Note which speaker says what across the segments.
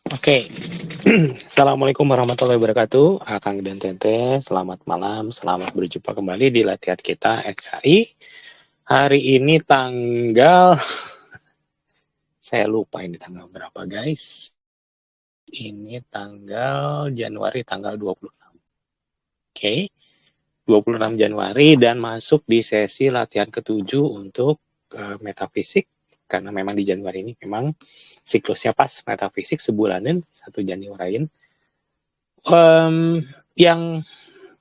Speaker 1: Oke, Assalamualaikum warahmatullahi wabarakatuh. Akang dan Tete, selamat malam, selamat berjumpa kembali di latihan kita XHI. Hari ini tanggal, saya lupa ini tanggal berapa guys. Ini tanggal Januari, tanggal 26. Oke, 26 Januari dan masuk di sesi latihan ketujuh untuk metafisik. Karena memang di Januari ini memang siklusnya pas metafisik sebulanan, 1 Januari. Yang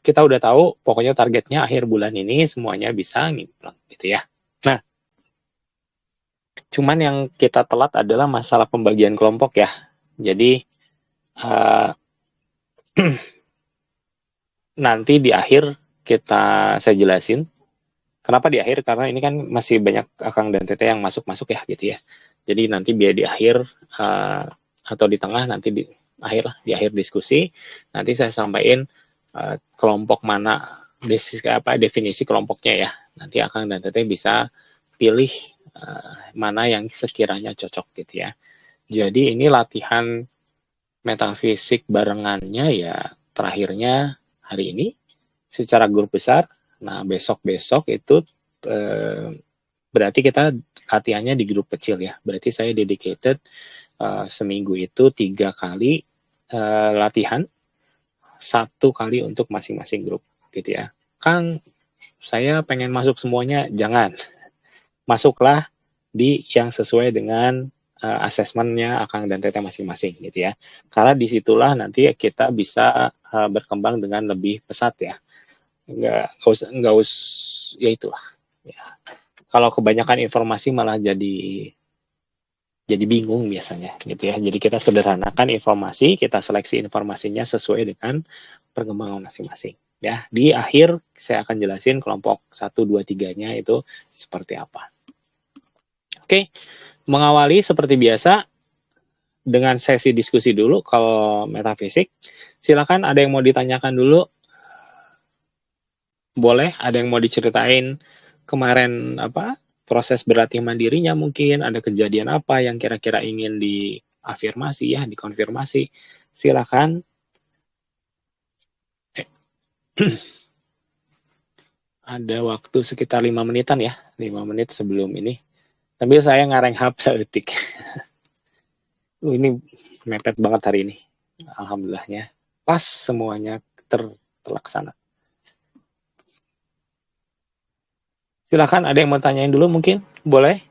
Speaker 1: kita udah tahu, pokoknya targetnya akhir bulan ini semuanya bisa ngimplang gitu ya. Nah, cuman yang kita telat adalah masalah pembagian kelompok ya. Jadi uh, nanti di akhir saya jelasin. Kenapa di akhir? Karena ini kan masih banyak Akang dan Tete yang masuk-masuk ya gitu ya. Jadi nanti biar di akhir atau di tengah, nanti di akhir lah, di akhir diskusi nanti saya sampaikan kelompok mana, definisi kelompoknya ya. Nanti Akang dan Tete bisa pilih mana yang sekiranya cocok gitu ya. Jadi ini latihan metafisik barengannya ya, terakhirnya hari ini secara grup besar. Nah, besok-besok itu berarti kita latihannya di grup kecil ya. Berarti saya dedicated seminggu itu 3 kali latihan, 1 kali untuk masing-masing grup gitu ya. Kang, saya pengen masuk semuanya, jangan. Masuklah di yang sesuai dengan asesmennya Akang dan Tete masing-masing gitu ya. Karena disitulah nanti kita bisa berkembang dengan lebih pesat ya. Nggak usah, ya itulah. Ya. Kalau kebanyakan informasi malah jadi bingung biasanya gitu ya. Jadi kita sederhanakan informasi, kita seleksi informasinya sesuai dengan perkembangan masing-masing. Ya, di akhir saya akan jelasin kelompok 1, 2, 3-nya itu seperti apa. Oke, mengawali seperti biasa dengan sesi diskusi dulu kalau metafisik. Silakan ada yang mau ditanyakan dulu. Boleh, ada yang mau diceritain kemarin apa? Proses berlatih mandirinya mungkin, ada kejadian apa yang kira-kira ingin diafirmasi ya, dikonfirmasi. Silakan. Ada waktu sekitar 5 menitan ya, 5 menit sebelum ini. Sambil saya ngareng hap seetik. Ini mepet banget hari ini. Alhamdulillahnya. Pas semuanya terlaksana. Silakan ada yang mau tanyain dulu mungkin? Boleh?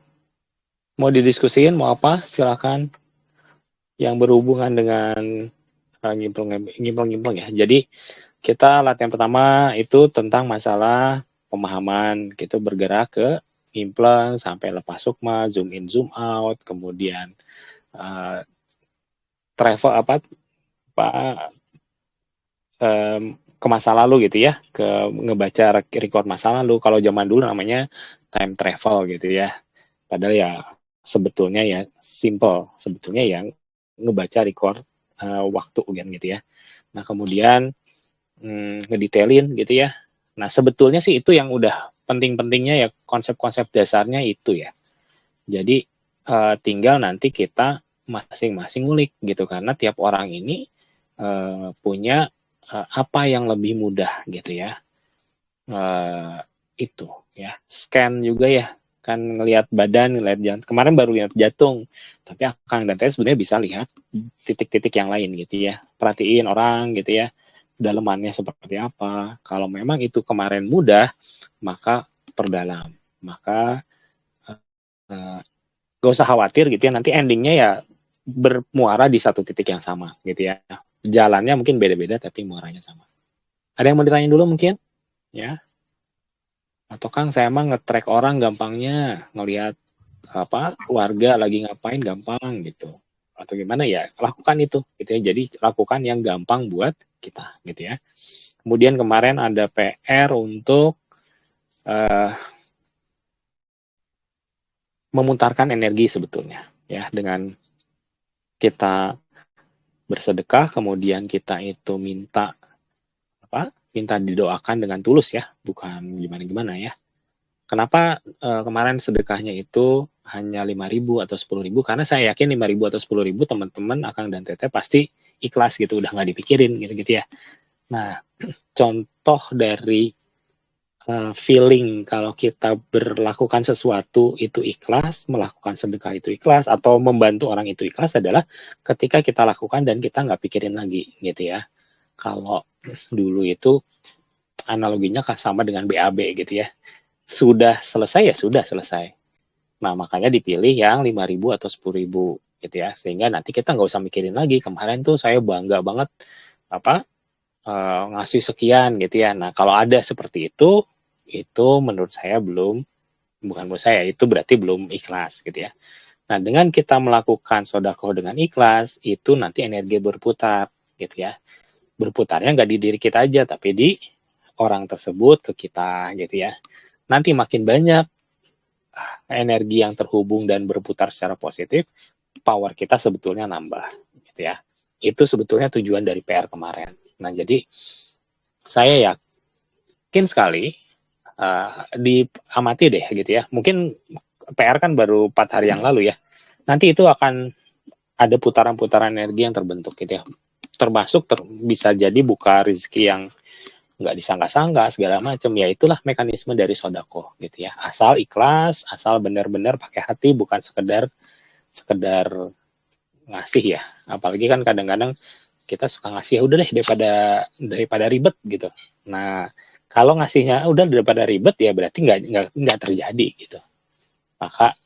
Speaker 1: Mau didiskusiin, mau apa? Silakan. Yang berhubungan dengan ngimplang ya. Jadi kita latihan pertama itu tentang masalah pemahaman. Kita bergerak ke ngimplang sampai lepas sukma, zoom in, zoom out, kemudian travel ke masa lalu gitu ya, ke ngebaca record masa lalu. Kalau zaman dulu namanya time travel gitu ya. Padahal ya sebetulnya ya simple, sebetulnya yang ngebaca record waktu gitu ya. Nah kemudian ngedetailin gitu ya. Nah sebetulnya sih itu yang udah penting-pentingnya ya, konsep-konsep dasarnya itu ya. Jadi tinggal nanti kita masing-masing ngulik gitu, karena tiap orang ini punya apa yang lebih mudah gitu ya. Itu ya, scan juga ya, kan ngelihat badan, ngelihat jantung. Kemarin baru lihat jantung, tapi Akang dan Teh sebenarnya bisa lihat titik-titik yang lain gitu ya. Perhatiin orang gitu ya, dalemannya seperti apa. Kalau memang itu kemarin mudah, maka perdalam. Maka gak usah khawatir gitu ya, nanti endingnya ya bermuara di satu titik yang sama gitu ya. Jalannya mungkin beda-beda tapi muaranya sama. Ada yang mau ditanya dulu mungkin? Ya. Atau Kang, saya emang nge-track orang gampangnya, ngelihat apa warga lagi ngapain gampang gitu. Atau gimana ya, lakukan itu gitu ya. Jadi lakukan yang gampang buat kita gitu ya. Kemudian kemarin ada PR untuk memutarkan energi sebetulnya ya, dengan kita bersedekah, kemudian kita itu minta didoakan dengan tulus ya, bukan gimana-gimana ya. Kenapa kemarin sedekahnya itu hanya 5.000 atau 10.000, karena saya yakin 5.000 atau 10.000 teman-teman Akang dan Teteh pasti ikhlas gitu, udah nggak dipikirin gitu-gitu ya. Nah, contoh dari feeling kalau kita berlakukan sesuatu itu ikhlas, melakukan sedekah itu ikhlas, atau membantu orang itu ikhlas adalah ketika kita lakukan dan kita nggak pikirin lagi gitu ya. Kalau dulu itu analoginya sama dengan BAB gitu ya. Sudah selesai ya sudah selesai. Nah, makanya dipilih yang 5.000 atau 10.000 gitu ya. Sehingga nanti kita nggak usah mikirin lagi. Kemarin tuh saya bangga banget ngasih sekian gitu ya. Nah, kalau ada seperti itu menurut saya bukan menurut saya, itu berarti belum ikhlas gitu ya. Nah, dengan kita melakukan sodakoh dengan ikhlas, itu nanti energi berputar gitu ya. Berputarnya nggak di diri kita aja, tapi di orang tersebut ke kita gitu ya. Nanti makin banyak energi yang terhubung dan berputar secara positif, power kita sebetulnya nambah gitu ya. Itu sebetulnya tujuan dari PR kemarin. Nah, jadi saya yakin sekali diamati deh gitu ya. Mungkin PR kan baru 4 hari yang lalu ya. Nanti itu akan ada putaran-putaran energi yang terbentuk gitu ya. Termasuk bisa jadi buka rezeki yang nggak disangka-sangka segala macam, ya itulah mekanisme dari sodako gitu ya. Asal ikhlas, asal benar-benar pakai hati, bukan sekedar ngasih ya. Apalagi kan kadang-kadang kita suka ngasih ya udah deh daripada ribet gitu. Nah, kalau ngasihnya udah daripada ribet ya berarti nggak terjadi gitu. Maka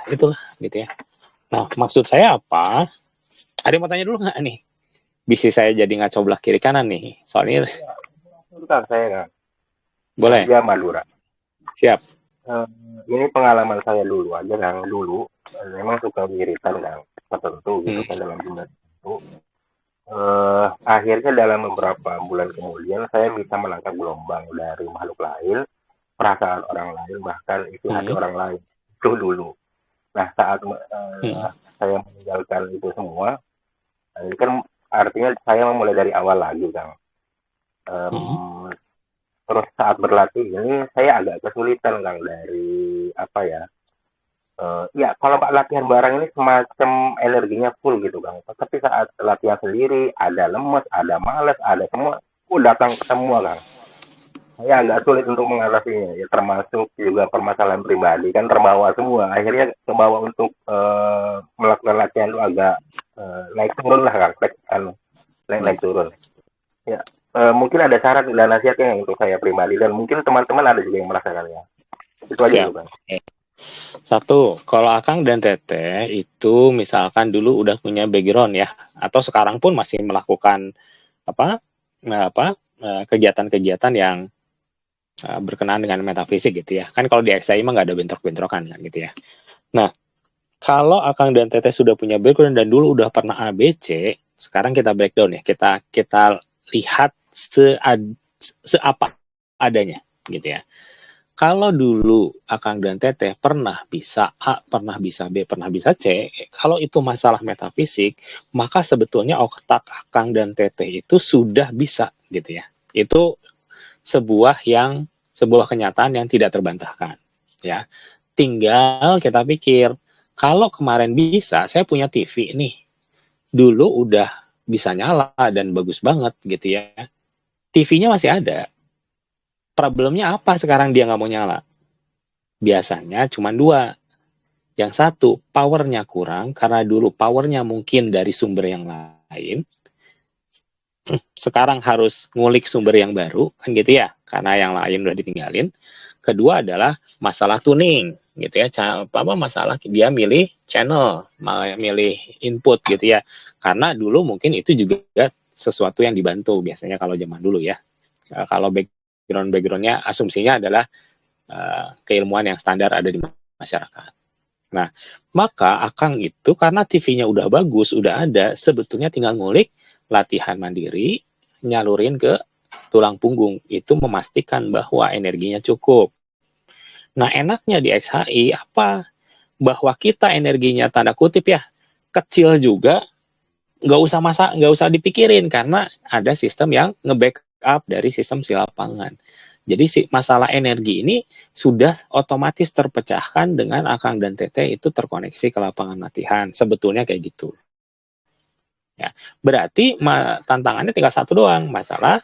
Speaker 1: itulah gitu ya. Nah, maksud saya apa? Ada yang mau tanya dulu nggak nih? Bisa saya jadi ngaco belah kiri kanan nih. Soalnya
Speaker 2: Bentar saya kan,
Speaker 1: boleh.
Speaker 2: dia Madura.
Speaker 1: Siap.
Speaker 2: Ini pengalaman saya dulu aja kan, dulu memang suka wiritan kan tertentu gitu
Speaker 1: Hmm.
Speaker 2: kan dalam jumlah tertentu. Akhirnya dalam beberapa bulan kemudian saya bisa menangkap gelombang dari makhluk lain, perasaan orang lain, bahkan isi hati
Speaker 1: Hmm.
Speaker 2: orang lain. Itu dulu. Nah, saat
Speaker 1: Hmm.
Speaker 2: saya meninggalkan itu semua, ini kan artinya saya memulai dari awal lagi kan.
Speaker 1: Hmm.
Speaker 2: Em, Terus saat berlatih ini saya agak kesulitan Kang dari apa ya, ya kalau Pak latihan bareng ini semacam energinya full gitu Kang, tapi saat latihan sendiri ada lemes, ada males, ada semua, datang semua Kang. Saya agak sulit untuk mengatasinya, ya termasuk juga permasalahan pribadi kan terbawa semua, akhirnya terbawa untuk melakukan latihan itu agak naik turun lah Kang, naik
Speaker 1: Hmm.
Speaker 2: naik turun. Ya, mungkin ada saran dan nasihatnya untuk saya pribadi dan mungkin teman-teman ada juga yang merasakannya. Itu aja
Speaker 1: Siap.
Speaker 2: dulu, Bang.
Speaker 1: Satu, kalau Akang dan Teteh itu misalkan dulu udah punya background ya, atau sekarang pun masih melakukan apa, kegiatan-kegiatan yang berkenaan dengan metafisik gitu ya. Kan kalau di XI mah nggak ada bentrok-bentrokan kan gitu ya. Nah, kalau Akang dan Teteh sudah punya background dan dulu udah pernah ABC, sekarang kita breakdown ya. Kita lihat seapa adanya gitu ya. Kalau dulu Akang dan Teteh pernah bisa A, pernah bisa B, pernah bisa C, kalau itu masalah metafisik, maka sebetulnya otak Akang dan Teteh itu sudah bisa gitu ya. Itu sebuah kenyataan yang tidak terbantahkan ya. Tinggal kita pikir, kalau kemarin bisa, saya punya TV nih, dulu udah bisa nyala dan bagus banget gitu ya. TV-nya masih ada. Problemnya apa sekarang dia nggak mau nyala? Biasanya cuma dua. Yang satu, powernya kurang, karena dulu powernya mungkin dari sumber yang lain. Sekarang harus ngulik sumber yang baru, kan gitu ya, karena yang lain udah ditinggalin. Kedua adalah masalah tuning, gitu ya. Masalah dia milih channel, milih input gitu ya. Karena dulu mungkin itu juga sesuatu yang dibantu biasanya kalau zaman dulu ya. Kalau backgroundnya asumsinya adalah keilmuan yang standar ada di masyarakat. Nah, maka Akang itu karena TV-nya udah bagus, udah ada, sebetulnya tinggal ngulik, latihan mandiri, nyalurin ke tulang punggung. Itu memastikan bahwa energinya cukup. Nah, enaknya di XHI apa? Bahwa kita energinya tanda kutip ya, kecil juga, nggak usah dipikirin karena ada sistem yang nge-backup dari sistem si lapangan. Jadi si masalah energi ini sudah otomatis terpecahkan dengan Akang dan Teteh itu terkoneksi ke lapangan latihan. Sebetulnya kayak gitu. Ya, berarti tantangannya tinggal satu doang, masalah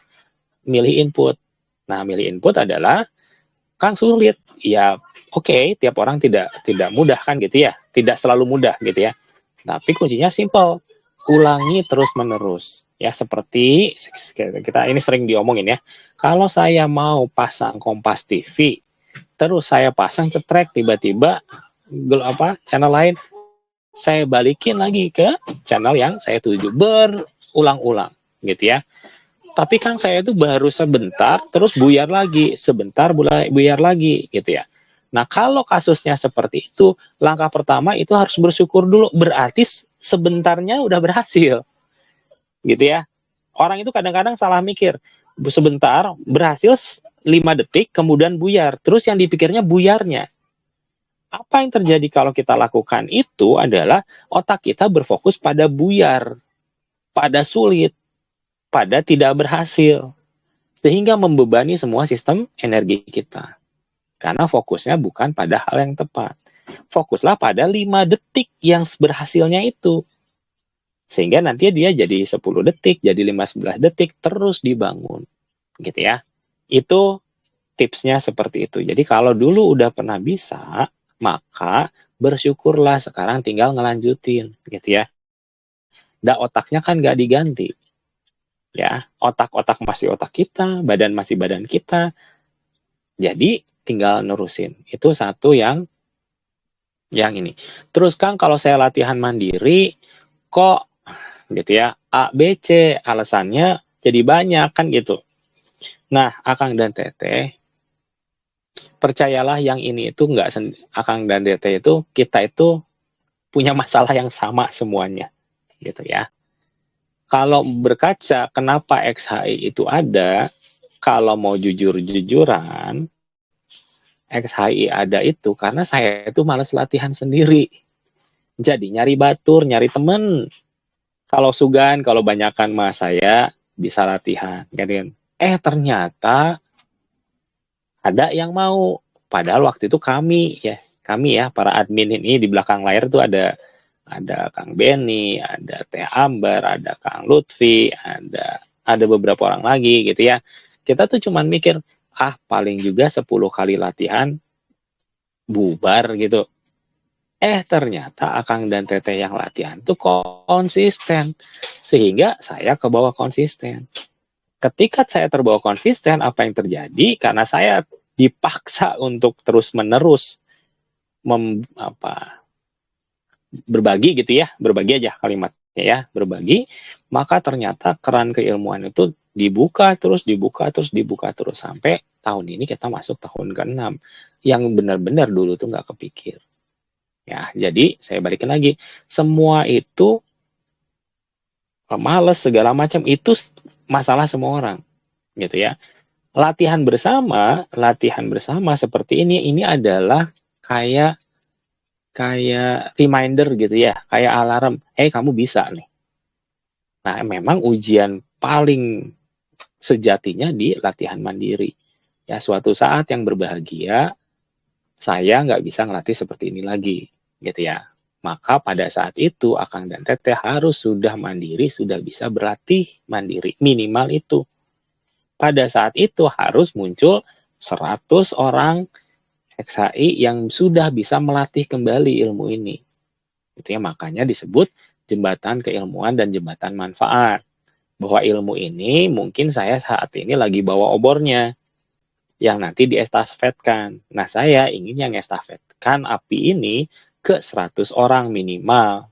Speaker 1: milih input. Nah, milih input adalah Kang sulit. Ya, oke, tiap orang tidak mudah kan gitu ya. Tidak selalu mudah gitu ya. Tapi kuncinya simple. Ulangi terus-menerus. Ya, seperti kita ini sering diomongin ya. Kalau saya mau pasang Kompas TV, terus saya pasang cetrek, tiba-tiba channel lain saya balikin lagi ke channel yang saya tuju berulang-ulang gitu ya. Tapi kan saya itu baru sebentar terus buyar lagi, sebentar buyar lagi gitu ya. Nah, kalau kasusnya seperti itu, langkah pertama itu harus bersyukur dulu, berarti sebentarnya udah berhasil. Gitu ya. Orang itu kadang-kadang salah mikir. Sebentar berhasil 5 detik kemudian buyar. Terus yang dipikirnya buyarnya. Apa yang terjadi kalau kita lakukan itu adalah otak kita berfokus pada buyar, pada sulit, pada tidak berhasil. Sehingga membebani semua sistem energi kita. Karena fokusnya bukan pada hal yang tepat. Fokuslah pada 5 detik yang berhasilnya itu. Sehingga nanti dia jadi 10 detik, jadi 15 detik, terus dibangun. Gitu ya. Itu tipsnya seperti itu. Jadi kalau dulu udah pernah bisa, maka bersyukurlah sekarang tinggal ngelanjutin. Gitu ya. Dan otaknya kan nggak diganti. Ya, otak-otak masih otak kita, badan masih badan kita. Jadi tinggal nerusin. Itu satu yang ini. Terus Kang, kalau saya latihan mandiri, kok gitu ya, A, B, C, alasannya jadi banyak kan gitu. Nah, Akang dan Teteh, percayalah yang ini itu enggak, Akang dan Teteh itu, kita itu punya masalah yang sama semuanya. Gitu ya. Kalau berkaca, kenapa XHI itu ada, kalau mau jujur-jujuran, XHI ada itu karena saya itu malas latihan sendiri. Jadi nyari batur, nyari temen. Kalau sugan, kalau banyakan mah saya bisa latihan. Ternyata ada yang mau. Padahal waktu itu kami ya para admin ini di belakang layar tuh ada Kang Benny, ada Teh Ambar, ada Kang Lutfi, ada beberapa orang lagi gitu ya. Kita tuh cuman mikir, paling juga 10 kali latihan bubar gitu. Ternyata Akang dan Teteh yang latihan tuh konsisten. Sehingga saya kebawa konsisten. Ketika saya terbawa konsisten, apa yang terjadi? Karena saya dipaksa untuk terus-menerus berbagi gitu ya, berbagi aja kalimatnya ya, berbagi, maka ternyata keran keilmuan itu dibuka terus sampai tahun ini kita masuk tahun ke-6 yang benar-benar dulu tuh nggak kepikir. Ya, jadi saya balikin lagi, semua itu males segala macam itu masalah semua orang, gitu ya. Latihan bersama seperti ini adalah kayak reminder gitu ya, kayak alarm, kamu bisa nih. Nah, memang ujian paling sejatinya di latihan mandiri. Ya, suatu saat yang berbahagia, saya nggak bisa ngelatih seperti ini lagi, gitu ya. Maka pada saat itu Akang dan Teteh harus sudah mandiri, sudah bisa berlatih mandiri, minimal itu. Pada saat itu harus muncul 100 orang XHI yang sudah bisa melatih kembali ilmu ini. Itu ya, makanya disebut jembatan keilmuan dan jembatan manfaat. Bahwa ilmu ini mungkin saya saat ini lagi bawa obornya yang nanti diestafetkan. Nah, saya ingin yang estafetkan api ini ke 100 orang minimal.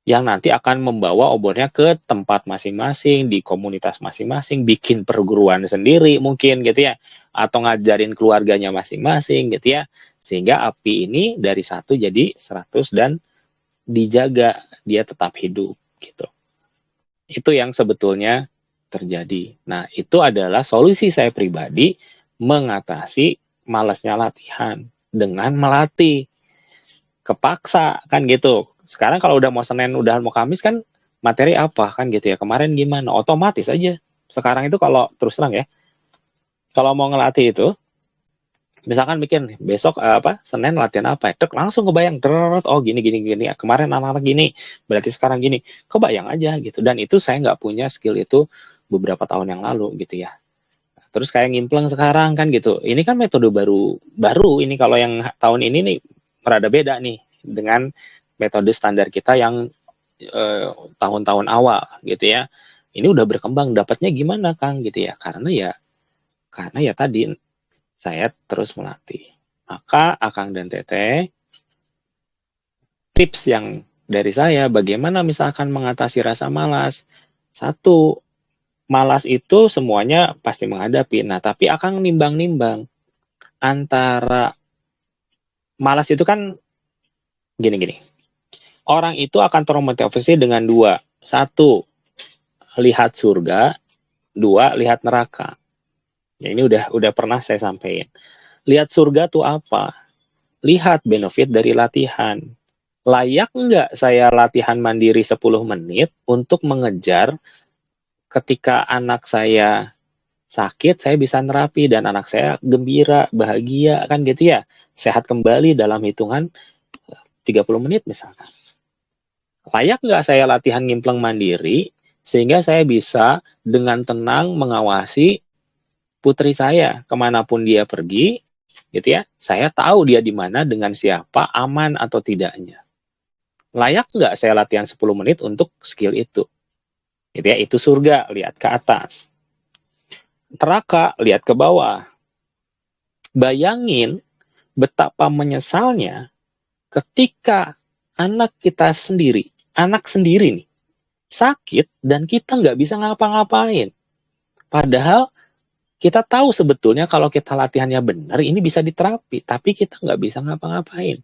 Speaker 1: Yang nanti akan membawa obornya ke tempat masing-masing, di komunitas masing-masing, bikin perguruan sendiri mungkin gitu ya. Atau ngajarin keluarganya masing-masing gitu ya. Sehingga api ini dari 1 jadi 100 dan dijaga, dia tetap hidup gitu. Itu yang sebetulnya terjadi. Nah, itu adalah solusi saya pribadi mengatasi malasnya latihan dengan melatih. Kepaksa kan gitu. Sekarang kalau udah mau Senin, udah mau Kamis kan materi apa kan gitu ya. Kemarin gimana? Otomatis aja. Sekarang itu kalau terus terang ya, Kalau mau ngelatih itu, misalkan mikir nih, besok Senin latihan apa ya? Langsung kebayang, oh gini gini gini. Kemarin anak-anak gini, berarti sekarang gini. Kebayang aja gitu. Dan itu saya nggak punya skill itu beberapa tahun yang lalu gitu ya. Terus kayak ngimpleng sekarang kan gitu. Ini kan metode baru ini kalau yang tahun ini nih rada beda nih dengan metode standar kita yang tahun-tahun awal gitu ya. Ini udah berkembang, dapatnya gimana Kang gitu ya? Karena ya tadi saya terus melatih. Maka Akang dan Teteh, tips yang dari saya bagaimana misalkan mengatasi rasa malas. Satu, malas itu semuanya pasti menghadapi. Nah, tapi Akang nimbang-nimbang antara malas itu kan gini-gini. Orang itu akan termotivasi dengan dua. Satu, lihat surga. Dua, lihat neraka. Ya, ini udah pernah saya sampaikan. Lihat surga tuh apa? Lihat benefit dari latihan. Layak nggak saya latihan mandiri 10 menit untuk mengejar ketika anak saya sakit, saya bisa nerapi dan anak saya gembira, bahagia, kan gitu ya. Sehat kembali dalam hitungan 30 menit misalkan. Layak nggak saya latihan ngimpleng mandiri sehingga saya bisa dengan tenang mengawasi putri saya kemanapun dia pergi, gitu ya. Saya tahu dia di mana, dengan siapa, aman atau tidaknya. Layak nggak saya latihan 10 menit untuk skill itu? Gitu ya, itu surga, lihat ke atas. Neraka, lihat ke bawah. Bayangin betapa menyesalnya ketika anak sendiri nih, sakit dan kita nggak bisa ngapa-ngapain. Padahal kita tahu sebetulnya kalau kita latihannya benar, ini bisa diterapi, tapi kita nggak bisa ngapa-ngapain.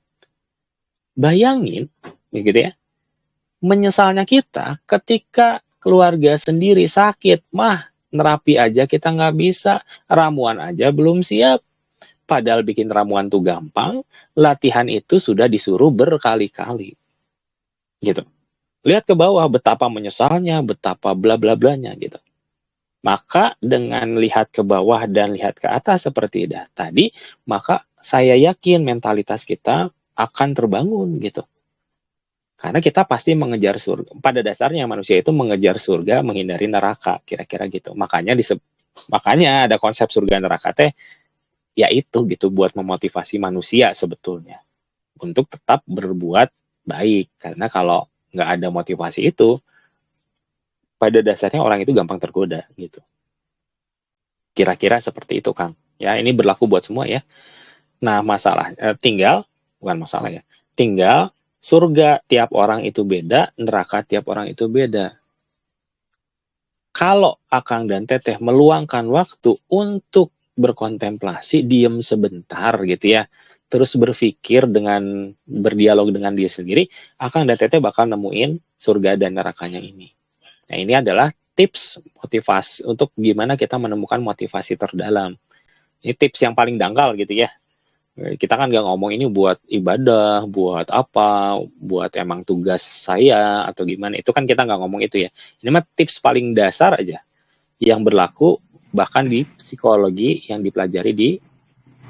Speaker 1: Bayangin, gitu ya, menyesalnya kita ketika keluarga sendiri sakit, nerapi aja kita nggak bisa, ramuan aja belum siap. Padahal bikin ramuan tuh gampang, latihan itu sudah disuruh berkali-kali. Gitu. Lihat ke bawah betapa menyesalnya, betapa bla bla blanya gitu. Maka dengan lihat ke bawah dan lihat ke atas seperti tadi, maka saya yakin mentalitas kita akan terbangun gitu. Karena kita pasti mengejar surga. Pada dasarnya manusia itu mengejar surga, menghindari neraka, kira-kira gitu. Makanya ada konsep surga neraka teh, yaitu gitu buat memotivasi manusia sebetulnya untuk tetap berbuat baik. Karena kalau nggak ada motivasi itu, pada dasarnya orang itu gampang tergoda gitu. Kira-kira seperti itu, Kang. Ya, ini berlaku buat semua ya. Nah, bukan masalah ya. Tinggal surga tiap orang itu beda, neraka tiap orang itu beda. Kalau Akang dan Teteh meluangkan waktu untuk berkontemplasi, diem sebentar gitu ya, terus berpikir dengan berdialog dengan dia sendiri, Akang dan Teteh bakal nemuin surga dan nerakanya ini. Nah, ini adalah tips motivasi untuk gimana kita menemukan motivasi terdalam. Ini tips yang paling dangkal gitu ya. Kita kan nggak ngomong ini buat ibadah, buat apa, buat emang tugas saya atau gimana. Itu kan kita nggak ngomong itu ya. Ini mah tips paling dasar aja yang berlaku bahkan di psikologi yang dipelajari di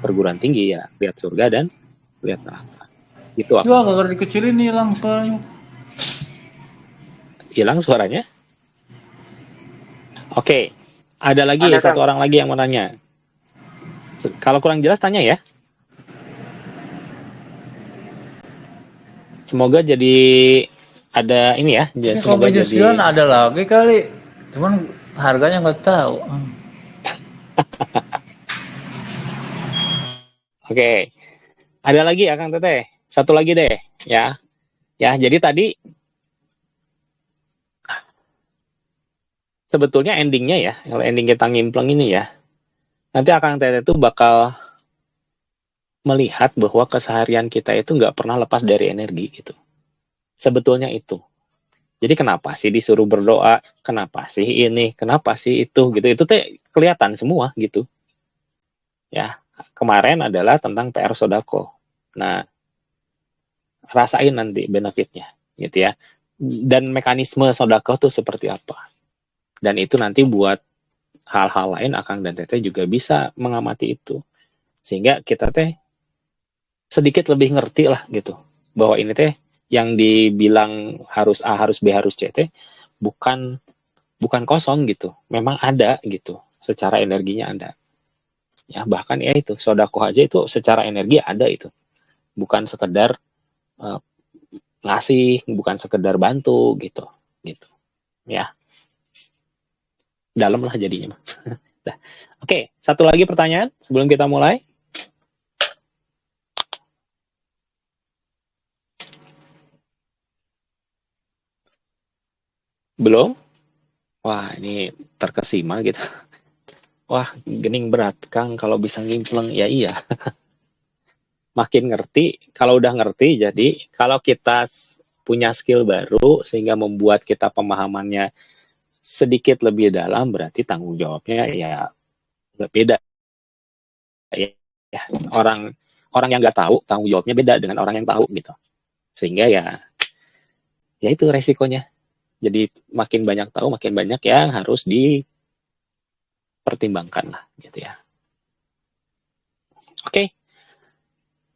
Speaker 1: perguruan tinggi ya. Lihat surga dan lihat neraka. Itu
Speaker 3: Wah,
Speaker 1: akan.
Speaker 3: kalau dikecilin hilang suaranya.
Speaker 1: Hilang suaranya? Oke. Ada lagi
Speaker 2: Ada
Speaker 1: satu
Speaker 2: Kang.
Speaker 1: orang lagi yang mau nanya. Kalau kurang jelas tanya ya. Semoga jadi ada ini ya.
Speaker 3: Ini kalau
Speaker 1: Semoga
Speaker 3: baju
Speaker 1: jadi.
Speaker 3: sembilan ada lagi kali. Cuman harganya nggak tahu.
Speaker 1: Oke. Ada lagi ya Kang Teteh. Satu lagi deh ya. Ya, jadi tadi sebetulnya endingnya ya, kalau ending kita ngimpleng ini ya, nanti Akang Teteh itu bakal melihat bahwa keseharian kita itu nggak pernah lepas dari energi gitu. Sebetulnya itu. Jadi kenapa sih disuruh berdoa? Kenapa sih ini? Kenapa sih itu? Gitu. Itu teh kelihatan semua gitu. Ya, kemarin adalah tentang PR Sodako. Nah, rasain nanti benefitnya gitu ya. Dan mekanisme Sodako tuh seperti apa. Dan itu nanti buat hal-hal lain Akang dan Teteh juga bisa mengamati itu. Sehingga kita teh sedikit lebih ngerti lah gitu. Bahwa ini teh yang dibilang harus A, harus B, harus C teh bukan bukan kosong gitu. Memang ada gitu. Secara energinya ada. Ya, bahkan ya itu, sodako aja itu secara energi ada itu. Bukan sekedar uh, ngasih, bukan sekedar bantu gitu. Gitu. Ya, dalam lah jadinya mah. Oke, satu lagi pertanyaan sebelum kita mulai. Belum? Wah, ini terkesima gitu. Wah, gening berat, Kang, kalau bisa ngimpleng. Ya iya, makin ngerti, kalau udah ngerti, jadi kalau kita punya skill baru, sehingga membuat kita pemahamannya sedikit lebih dalam, berarti tanggung jawabnya ya nggak beda. Ya, orang orang yang nggak tahu, tanggung jawabnya beda dengan orang yang tahu gitu. Sehingga ya itu resikonya. Jadi makin banyak tahu, makin banyak yang harus dipertimbangkan lah gitu ya. Oke.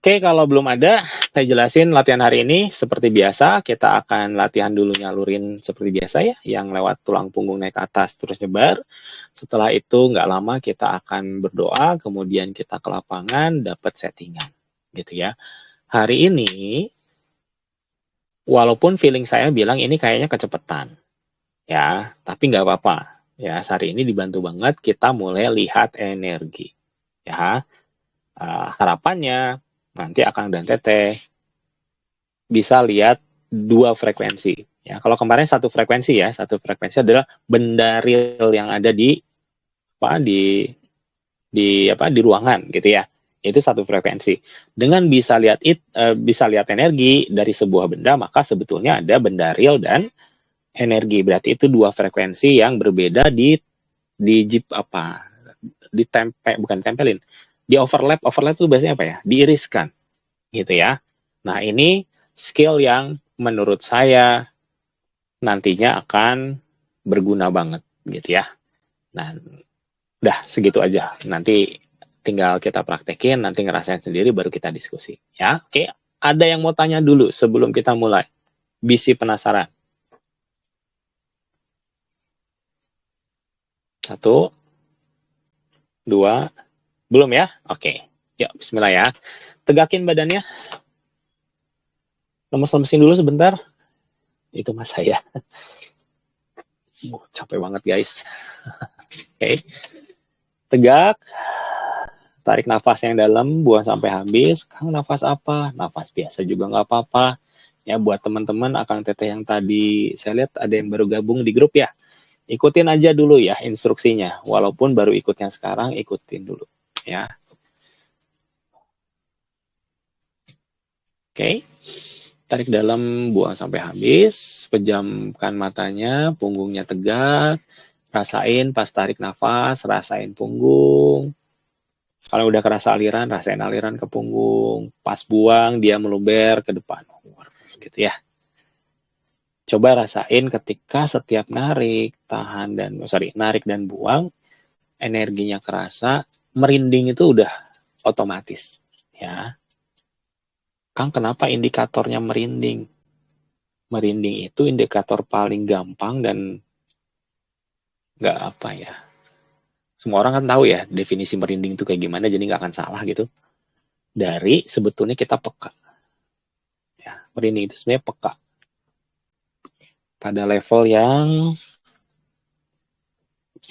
Speaker 1: Oke, kalau belum ada, saya jelasin latihan hari ini seperti biasa. Kita akan latihan dulu nyalurin seperti biasa ya, yang lewat tulang punggung naik ke atas terus nyebar. Setelah itu nggak lama kita akan berdoa, kemudian kita ke lapangan dapat settingan, gitu ya. Hari ini, walaupun feeling saya bilang ini kayaknya kecepatan, ya, tapi nggak apa-apa. Ya, hari ini dibantu banget kita mulai lihat energi, ya. Harapannya nanti Akang dan Teteh bisa lihat dua frekuensi. Ya, kalau kemarin satu frekuensi ya, satu frekuensi adalah benda real yang ada di ruangan gitu ya. Itu satu frekuensi. Dengan bisa lihat energi dari sebuah benda, maka sebetulnya ada benda real dan energi. Berarti itu dua frekuensi yang berbeda di jeep apa? Bukan tempelin. Di overlap itu biasanya apa ya? Diiriskan gitu ya. Nah, ini skill yang menurut saya nantinya akan berguna banget gitu ya. Nah, udah segitu aja. Nanti tinggal kita praktekin, nanti ngerasain sendiri baru kita diskusi. Ya, oke. Ada yang mau tanya dulu sebelum kita mulai? Bisi penasaran. Satu, dua, belum ya? Oke. Yuk, bismillah ya. Tegakin badannya. Lemes-lemesin dulu sebentar. Itu mas saya. Capek banget guys. Oke. Tegak. Tarik nafas yang dalam, buang sampai habis. Kang, nafas apa? Nafas biasa juga nggak apa-apa. Ya, buat teman-teman, Akang Teteh yang tadi saya lihat ada yang baru gabung di grup ya. Ikutin aja dulu ya instruksinya. Walaupun baru ikutnya sekarang, ikutin dulu. Ya. Oke. Tarik dalam, buang sampai habis. Pejamkan matanya, punggungnya tegak. Rasain pas tarik nafas, rasain punggung. Kalau udah kerasa aliran, rasain aliran ke punggung. Pas buang, dia meluber ke depan. Gitu ya. Coba rasain ketika setiap narik dan buang, energinya kerasa, merinding itu udah otomatis. Ya. Kang, kenapa indikatornya merinding? Merinding itu indikator paling gampang dan nggak apa ya. Semua orang kan tahu ya definisi merinding itu kayak gimana, jadi nggak akan salah gitu. Dari sebetulnya kita peka. Ya, merinding itu sebenarnya peka. Pada level yang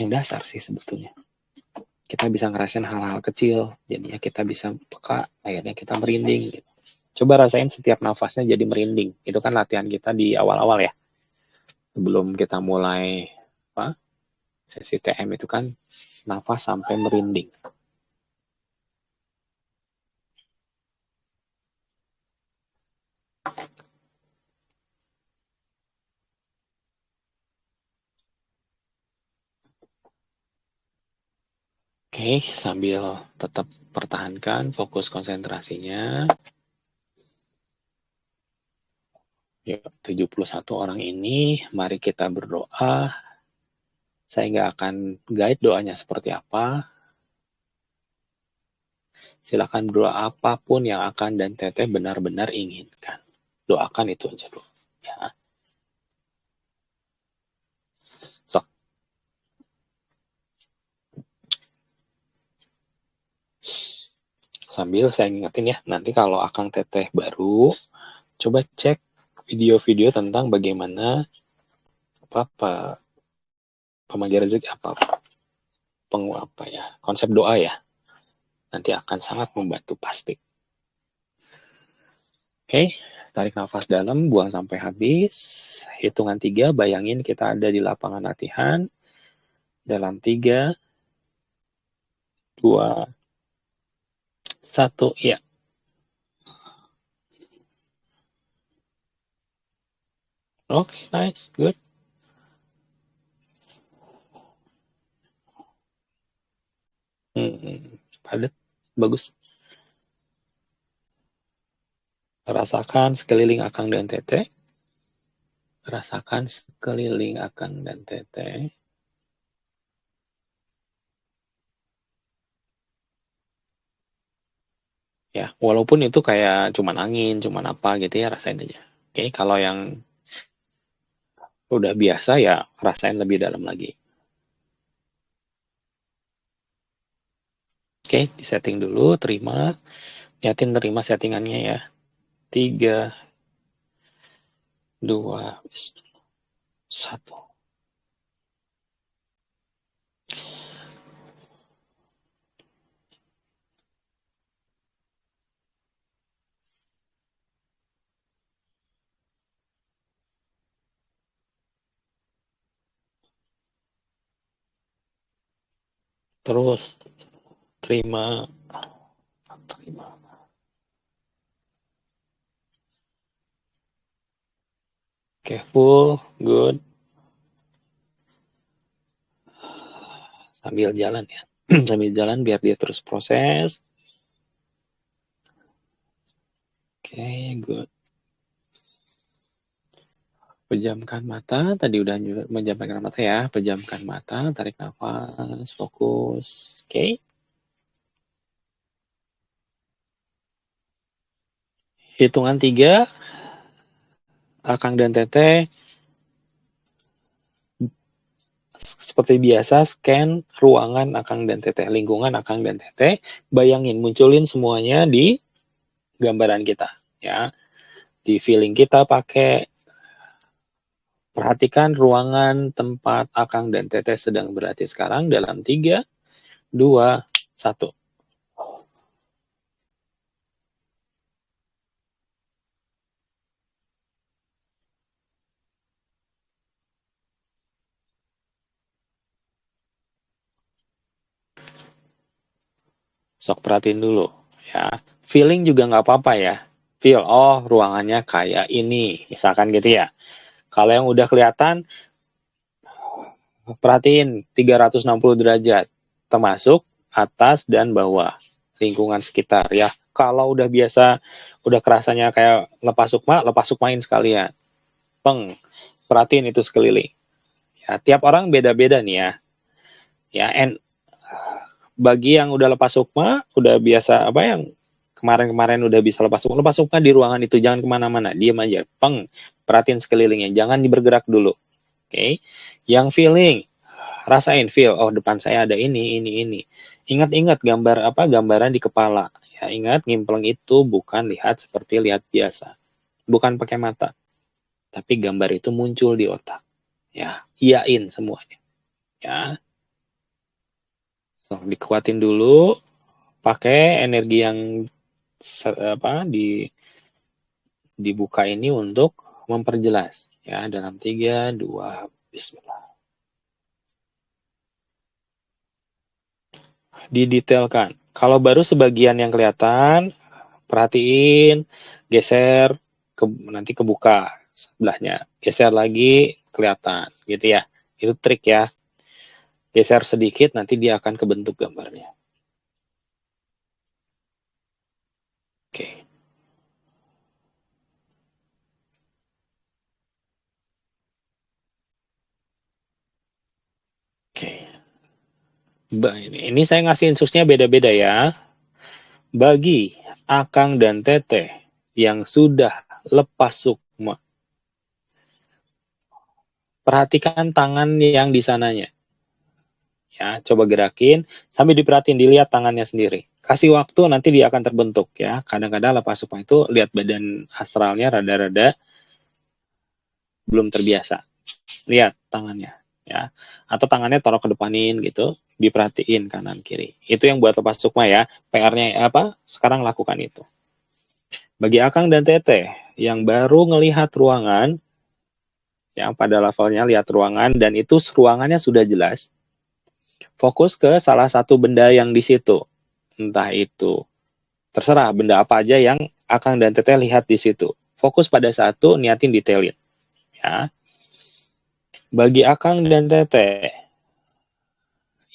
Speaker 1: dasar sih sebetulnya. Kita bisa ngerasain hal-hal kecil, jadinya kita bisa peka, akhirnya kita merinding. Gitu. Coba rasain setiap nafasnya jadi merinding. Itu kan latihan kita di awal-awal ya. Sebelum kita mulai sesi TM itu kan nafas sampai merinding. Oke, sambil tetap pertahankan fokus konsentrasinya. Yuk, 71 orang ini, mari kita berdoa Saya nggak akan guide doanya seperti apa. Silakan berdoa apapun yang akan dan teteh benar-benar inginkan. Doakan itu aja dulu. Ya. So, sambil saya ingetin ya, nanti kalau akang teteh baru, coba cek video-video tentang bagaimana apa pemanggilan rezeki apa ya, konsep doa ya. Nanti akan sangat membantu pasti. Oke, tarik nafas dalam, buang sampai habis. Hitungan 3, bayangin kita ada di lapangan latihan. Dalam 3, 2, 1, ya. Oke, nice, good. Padat, bagus. Rasakan sekeliling akang dan teteh. Rasakan sekeliling akang dan teteh. Ya, walaupun itu kayak cuman angin, cuman apa gitu ya, rasain aja. Oke, kalau yang udah biasa ya rasain lebih dalam lagi. Oke, di setting dulu, terima. Niatin terima settingannya ya. 3, 2, 1. Terus terima. Oke, full, good. Sambil jalan ya. Sambil jalan biar dia terus proses. Oke, good. Pejamkan mata, tadi udah menjamkan mata ya. Pejamkan mata, tarik nafas, fokus. Oke. Hitungan 3, akang dan teteh seperti biasa scan ruangan akang dan teteh, lingkungan akang dan teteh. Bayangin, munculin semuanya di gambaran kita ya. Di feeling kita pakai. Perhatikan ruangan tempat akang dan teteh sedang berlatih sekarang dalam 3, 2, 1. Sok perhatiin dulu ya. Feeling juga nggak apa-apa ya. Feel, oh ruangannya kayak ini, misalkan gitu ya. Kalau yang udah kelihatan, perhatiin 360 derajat, termasuk atas dan bawah, lingkungan sekitar ya. Kalau udah biasa, udah kerasanya kayak lepas sukmain sekalian. Peng, perhatiin itu sekeliling. Ya, tiap orang beda-beda nih ya. Ya, bagi yang udah lepas sukma, udah biasa apa yang kemarin-kemarin udah bisa lepas sukma di ruangan itu, jangan kemana-mana, diem aja, peng, perhatiin sekelilingnya, jangan bergerak dulu, oke? Yang feeling, rasain feel, oh depan saya ada ini. Ingat-ingat gambaran di kepala, ya ingat ngimpleng itu bukan lihat seperti lihat biasa, bukan pakai mata, tapi gambar itu muncul di otak, ya iyain semuanya, ya. So, dikuatin dulu, pakai energi yang dibuka ini untuk memperjelas ya dalam 3, 2, bismillah. Didetailkan. Kalau baru sebagian yang kelihatan, perhatiin, geser nanti kebuka sebelahnya. Geser lagi kelihatan gitu ya. Itu trik ya. Geser sedikit nanti dia akan kebentuk gambarnya. Oke. Ini saya ngasih instruksinya beda-beda ya. Bagi Akang dan Teteh yang sudah lepas sukma, perhatikan tangan yang di sananya. Ya, coba gerakin sambil diperhatiin, dilihat tangannya sendiri. Kasih waktu, nanti dia akan terbentuk ya. Kadang-kadang lepas sukma itu lihat badan astralnya rada-rada belum terbiasa. Lihat tangannya ya. Atau tangannya taruh ke depanin gitu, diperhatiin kanan kiri. Itu yang buat lepas sukma ya. PR-nya apa? Sekarang lakukan itu. Bagi Akang dan Teteh yang baru ngelihat ruangan, yang pada levelnya lihat ruangan dan itu ruangannya sudah jelas, fokus ke salah satu benda yang di situ. Entah itu, terserah benda apa aja yang Akang dan Teteh lihat di situ. Fokus pada satu, niatin detailin. Ya. Bagi Akang dan Teteh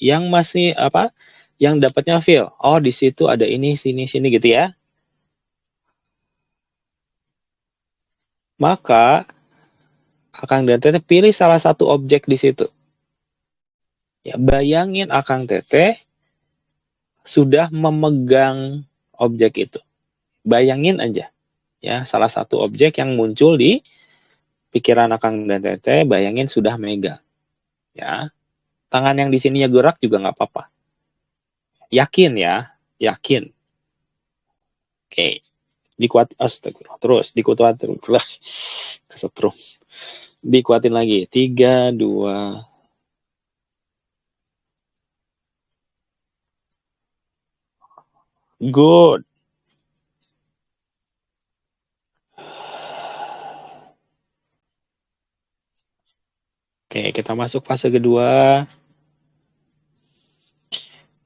Speaker 1: yang masih apa? Yang dapatnya feel, oh di situ ada ini, sini, sini gitu ya. Maka Akang dan Teteh pilih salah satu objek di situ. Ya, bayangin Akang Teteh sudah memegang objek itu. Bayangin aja, ya salah satu objek yang muncul di pikiran Akang dan Teteh, bayangin sudah megang. Ya, tangan yang di sininya gerak juga nggak apa-apa. Yakin ya, yakin. Oke, astagfirullah. Terus dikuatin terus, kesetrum. Dikuatin lagi. 3, 2. Good. Oke, kita masuk fase kedua.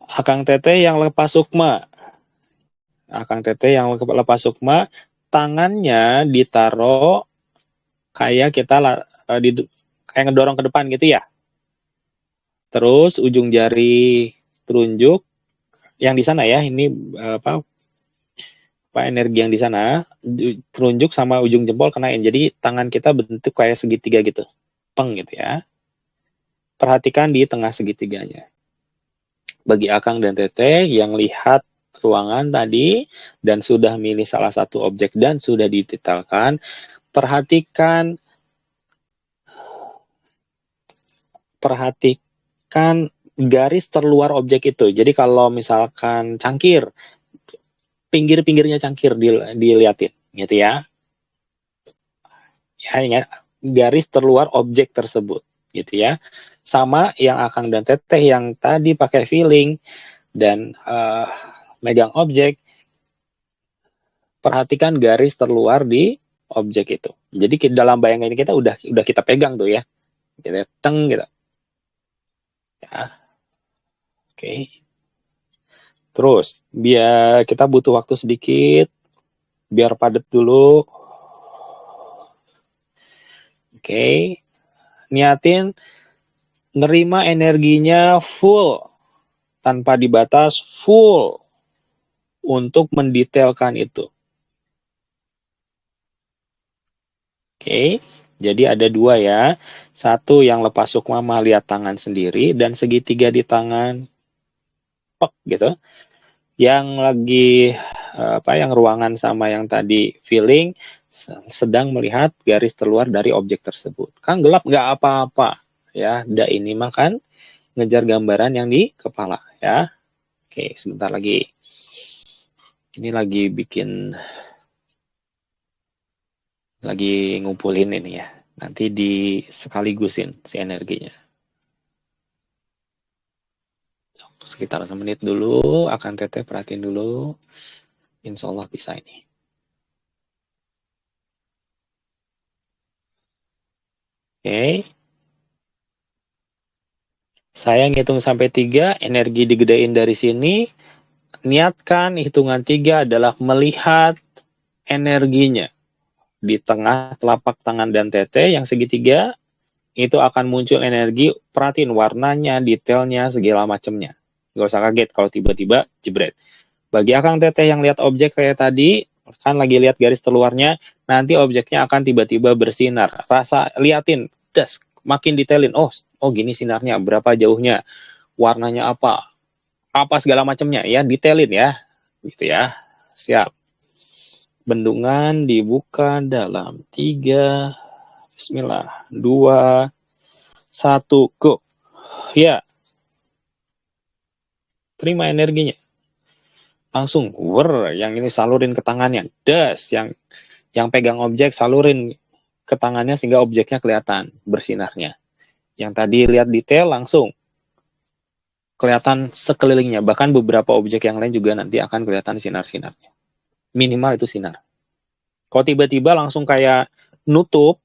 Speaker 1: Akang Teteh yang lepas sukma. Akang Teteh yang lepas sukma, tangannya ditaruh kayak kita kayak ngedorong ke depan gitu ya. Terus ujung jari telunjuk yang di sana ya, ini apa energi yang di sana, telunjuk sama ujung jempol kenain. Jadi tangan kita bentuk kayak segitiga gitu. Peng gitu ya. Perhatikan di tengah segitiganya. Bagi Akang dan Teteh yang lihat ruangan tadi dan sudah milih salah satu objek dan sudah didetailkan, perhatikan garis terluar objek itu. Jadi kalau misalkan cangkir, pinggir-pinggirnya cangkir dilihatin, gitu ya. Ya, ingat garis terluar objek tersebut, gitu ya. Sama yang Akang dan Teteh yang tadi pakai feeling dan megang objek, perhatikan garis terluar di objek itu. Jadi dalam bayangan kita udah kita pegang tuh ya, gitu, teng gitu. Ya. Oke. Terus, biar kita butuh waktu sedikit, biar padat dulu. Oke. Niatin nerima energinya full, tanpa dibatas, full untuk mendetailkan itu. Oke. Jadi ada dua ya. Satu yang lepas sukma lihat tangan sendiri dan segitiga di tangan gitu. Yang lagi yang ruangan sama yang tadi feeling sedang melihat garis terluar dari objek tersebut. Kan gelap nggak apa-apa ya. Ini makan ngejar gambaran yang di kepala ya. Oke, sebentar lagi. Ini lagi ngumpulin ini ya. Nanti sekaligusin si energinya. Sekitar 1 menit dulu, Akang Teteh perhatiin dulu. Insya Allah bisa ini. Oke. Saya ngitung sampai 3, energi digedein dari sini. Niatkan hitungan 3 adalah melihat energinya. Di tengah telapak tangan dan Teteh yang segitiga, itu akan muncul energi, perhatiin warnanya, detailnya, segala macamnya. Gak usah kaget kalau tiba-tiba jebret. Bagi Akang Teteh yang lihat objek kayak tadi, kan lagi lihat garis terluarnya, nanti objeknya akan tiba-tiba bersinar. Liatin, makin detailin. Oh gini sinarnya, berapa jauhnya. warnanya apa segala macamnya ya, detailin ya, gitu ya. Siap. Bendungan dibuka dalam 3, bismillah, 2, 1, go. Ya, terima energinya. Langsung, yang ini salurin ke tangannya. Yang pegang objek salurin ke tangannya sehingga objeknya kelihatan bersinarnya. Yang tadi lihat detail langsung kelihatan sekelilingnya. Bahkan beberapa objek yang lain juga nanti akan kelihatan sinar-sinarnya. Minimal itu sinar. Kalau tiba-tiba langsung kayak nutup,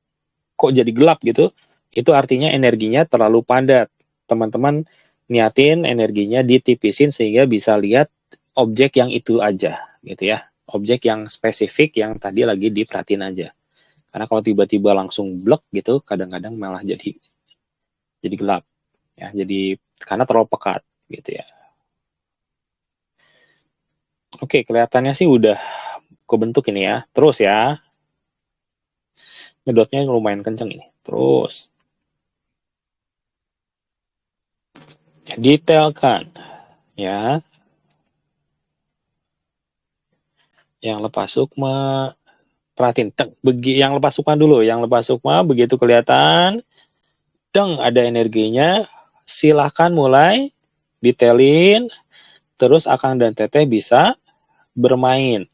Speaker 1: kok jadi gelap gitu, itu artinya energinya terlalu padat. Teman-teman niatin energinya ditipisin sehingga bisa lihat objek yang itu aja, gitu ya. Objek yang spesifik yang tadi lagi diperhatiin aja. Karena kalau tiba-tiba langsung blek gitu, kadang-kadang malah jadi gelap, ya. Jadi karena terlalu pekat, gitu ya. Oke, kelihatannya sih udah kebentuk ini ya. Terus ya, ngedotnya lumayan kenceng ini. Terus detailkan ya. Yang lepas sukma, perhatiin, yang lepas sukma dulu, yang lepas sukma begitu kelihatan, ada energinya, silahkan mulai detailin, terus Akang dan Teteh bisa bermain.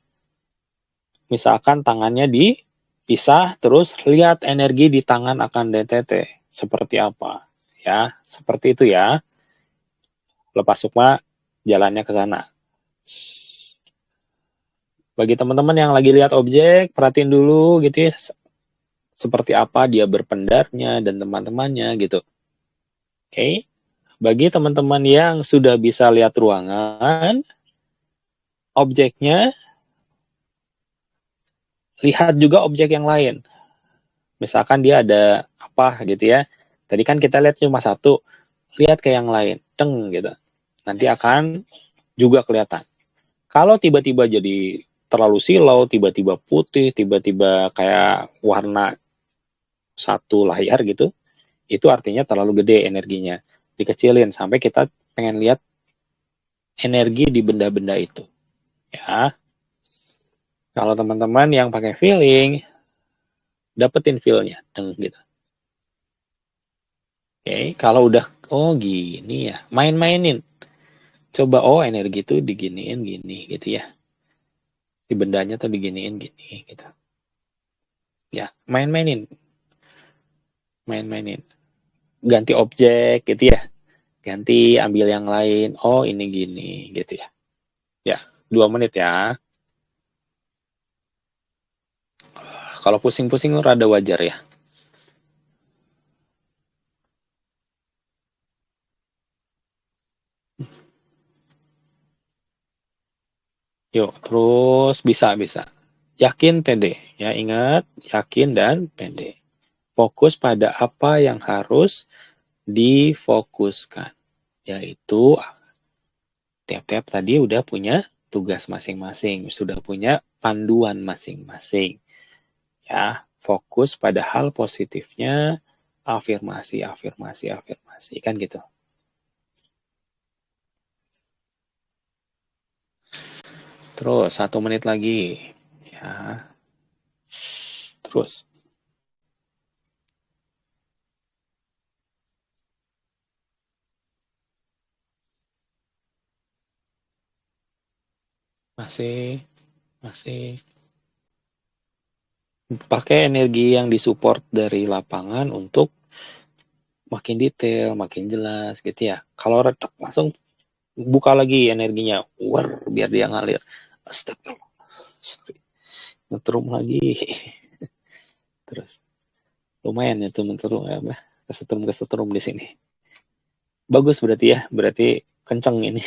Speaker 1: Misalkan tangannya dipisah, terus lihat energi di tangan Akang dan Teteh seperti apa, ya, seperti itu ya. Lepas sukma jalannya ke sana. Bagi teman-teman yang lagi lihat objek, perhatiin dulu gitu ya, seperti apa dia berpendarnya dan teman-temannya gitu. Oke. Bagi teman-teman yang sudah bisa lihat ruangan, objeknya, lihat juga objek yang lain. Misalkan dia ada apa gitu ya. Tadi kan kita lihat cuma satu, lihat ke yang lain, gitu. Nanti akan juga kelihatan. Kalau tiba-tiba jadi terlalu silau, tiba-tiba putih, tiba-tiba kayak warna satu layar gitu, itu artinya terlalu gede energinya. Dikecilin sampai kita pengen lihat energi di benda-benda itu. Ya. Kalau teman-teman yang pakai feeling, dapetin feel-nya, gitu. Oke, kalau udah, oh gini ya, main-mainin. Coba, oh energi itu diginiin gini, gitu ya. Di bendanya tuh diginiin gini, gitu. Ya, main-mainin. Main-mainin. Ganti objek, gitu ya. Ganti, ambil yang lain. Oh, ini gini, gitu ya. Ya, 2 menit ya. Kalau pusing-pusing rada wajar ya. Yuk, terus bisa. Yakin, pede. Ya, ingat, yakin dan pede. Fokus pada apa yang harus difokuskan. Yaitu, tiap-tiap tadi udah punya tugas masing-masing. Sudah punya panduan masing-masing. Ya, fokus pada hal positifnya, afirmasi. Kan gitu. Terus 1 menit lagi. Ya. Terus. Masih. Pakai energi yang disupport dari lapangan untuk makin detail, makin jelas gitu ya. Kalau retak langsung buka lagi energinya. Biar dia ngalir. Astagfirullah. Sorry. Ngetrum lagi. Terus lumayan ya tuh kesetrum di sini. Bagus berarti ya, berarti kenceng ini.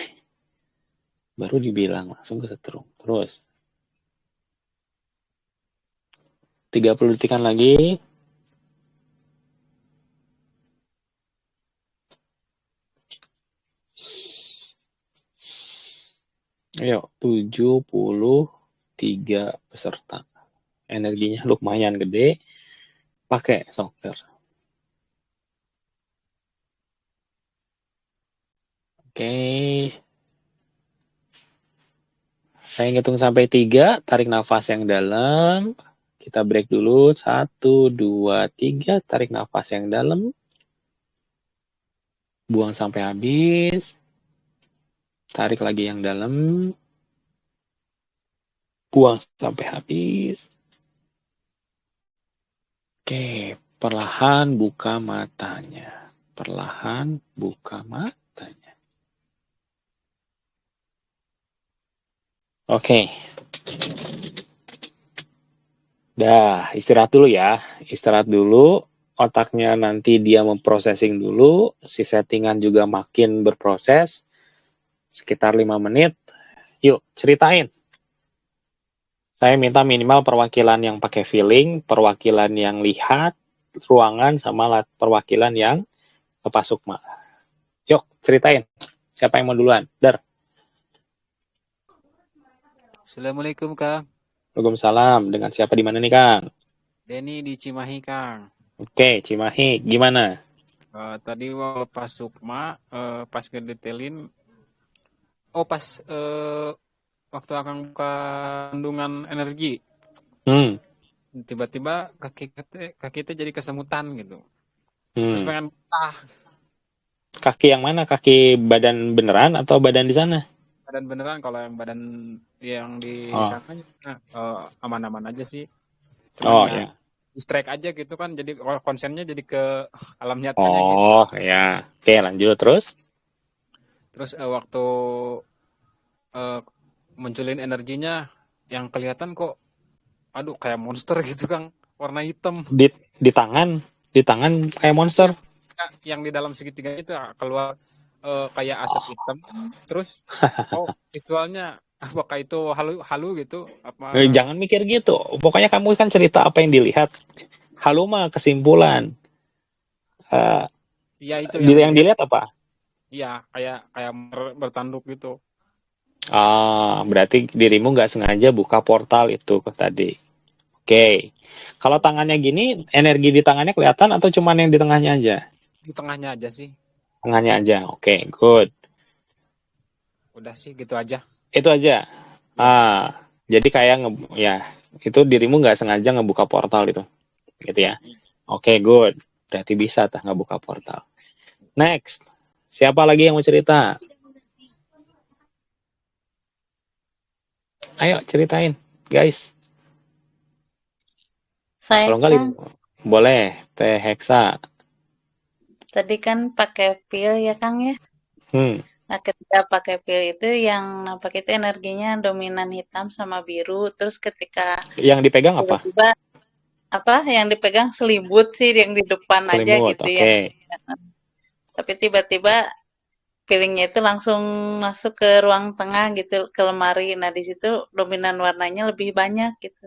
Speaker 1: Baru dibilang langsung kesetrum. Terus 30 detikan lagi. Ayo, 73 peserta. Energinya lumayan gede. Pakai software. Oke. Saya ngitung sampai 3, tarik nafas yang dalam. Kita break dulu. 1, 2, 3, tarik nafas yang dalam. Buang sampai habis. Tarik lagi yang dalam. Buang sampai habis. Oke, perlahan buka matanya. Perlahan buka matanya. Oke. Dah, istirahat dulu ya. Istirahat dulu. Otaknya nanti dia memprosesing dulu. Si settingan juga makin berproses. Sekitar 5 menit. Yuk, ceritain. Saya minta minimal perwakilan yang pakai feeling, perwakilan yang lihat ruangan, sama perwakilan yang Pak Sukma. Yuk, ceritain. Siapa yang mau duluan? Dar.
Speaker 4: Assalamualaikum, Kang.
Speaker 1: Waalaikumsalam. Dengan siapa di mana nih, Kang?
Speaker 4: Denny di Cimahi, Kang.
Speaker 1: Oke, Cimahi. Gimana?
Speaker 4: Tadi pas Sukma, pas ngedetailin, pas waktu akan buka kandungan energi, tiba-tiba kaki itu jadi kesemutan gitu. Terus pengen patah.
Speaker 1: Kaki yang mana? Kaki badan beneran atau badan di sana?
Speaker 4: Badan beneran, kalau yang badan yang di sana aman-aman aja sih. Cuman ya distract aja gitu kan, jadi konsennya jadi ke alam nyatanya gitu.
Speaker 1: Oh ya, oke lanjut terus.
Speaker 4: Terus waktu munculin energinya, yang kelihatan kok, aduh kayak monster gitu Kang, warna hitam.
Speaker 1: Di tangan kayak monster.
Speaker 4: Yang di dalam segitiga itu keluar kayak asap hitam. Terus visualnya apakah itu halu gitu? Apa?
Speaker 1: Jangan mikir gitu. Pokoknya kamu kan cerita apa yang dilihat. Halu mah kesimpulan.
Speaker 4: Ya itu
Speaker 1: yang dilihat apa?
Speaker 4: Iya, kayak bertanduk gitu.
Speaker 1: Berarti dirimu nggak sengaja buka portal itu tadi. Oke. Kalau tangannya gini, energi di tangannya kelihatan atau cuma yang di tengahnya aja?
Speaker 4: Di tengahnya aja sih.
Speaker 1: Tengahnya aja. Oke, good.
Speaker 4: Udah sih gitu aja.
Speaker 1: Itu aja. Jadi kayak itu dirimu nggak sengaja ngebuka portal itu. Gitu ya. Oke, good. Berarti bisa ngebuka portal. Next. Siapa lagi yang mau cerita? Ayo ceritain, guys.
Speaker 5: Saya
Speaker 1: kalau enggak boleh Teh Hexa.
Speaker 5: Tadi kan pakai pil ya Kang ya. Nah ketika pakai pil itu yang nampak itu energinya dominan hitam sama biru. Terus ketika
Speaker 1: yang dipegang apa?
Speaker 5: Yang dipegang selimut sih, yang di depan selimut, aja gitu
Speaker 1: okay.
Speaker 5: Ya. Tapi tiba-tiba feelingnya itu langsung masuk ke ruang tengah gitu, ke lemari. Nah di situ dominan warnanya lebih banyak gitu.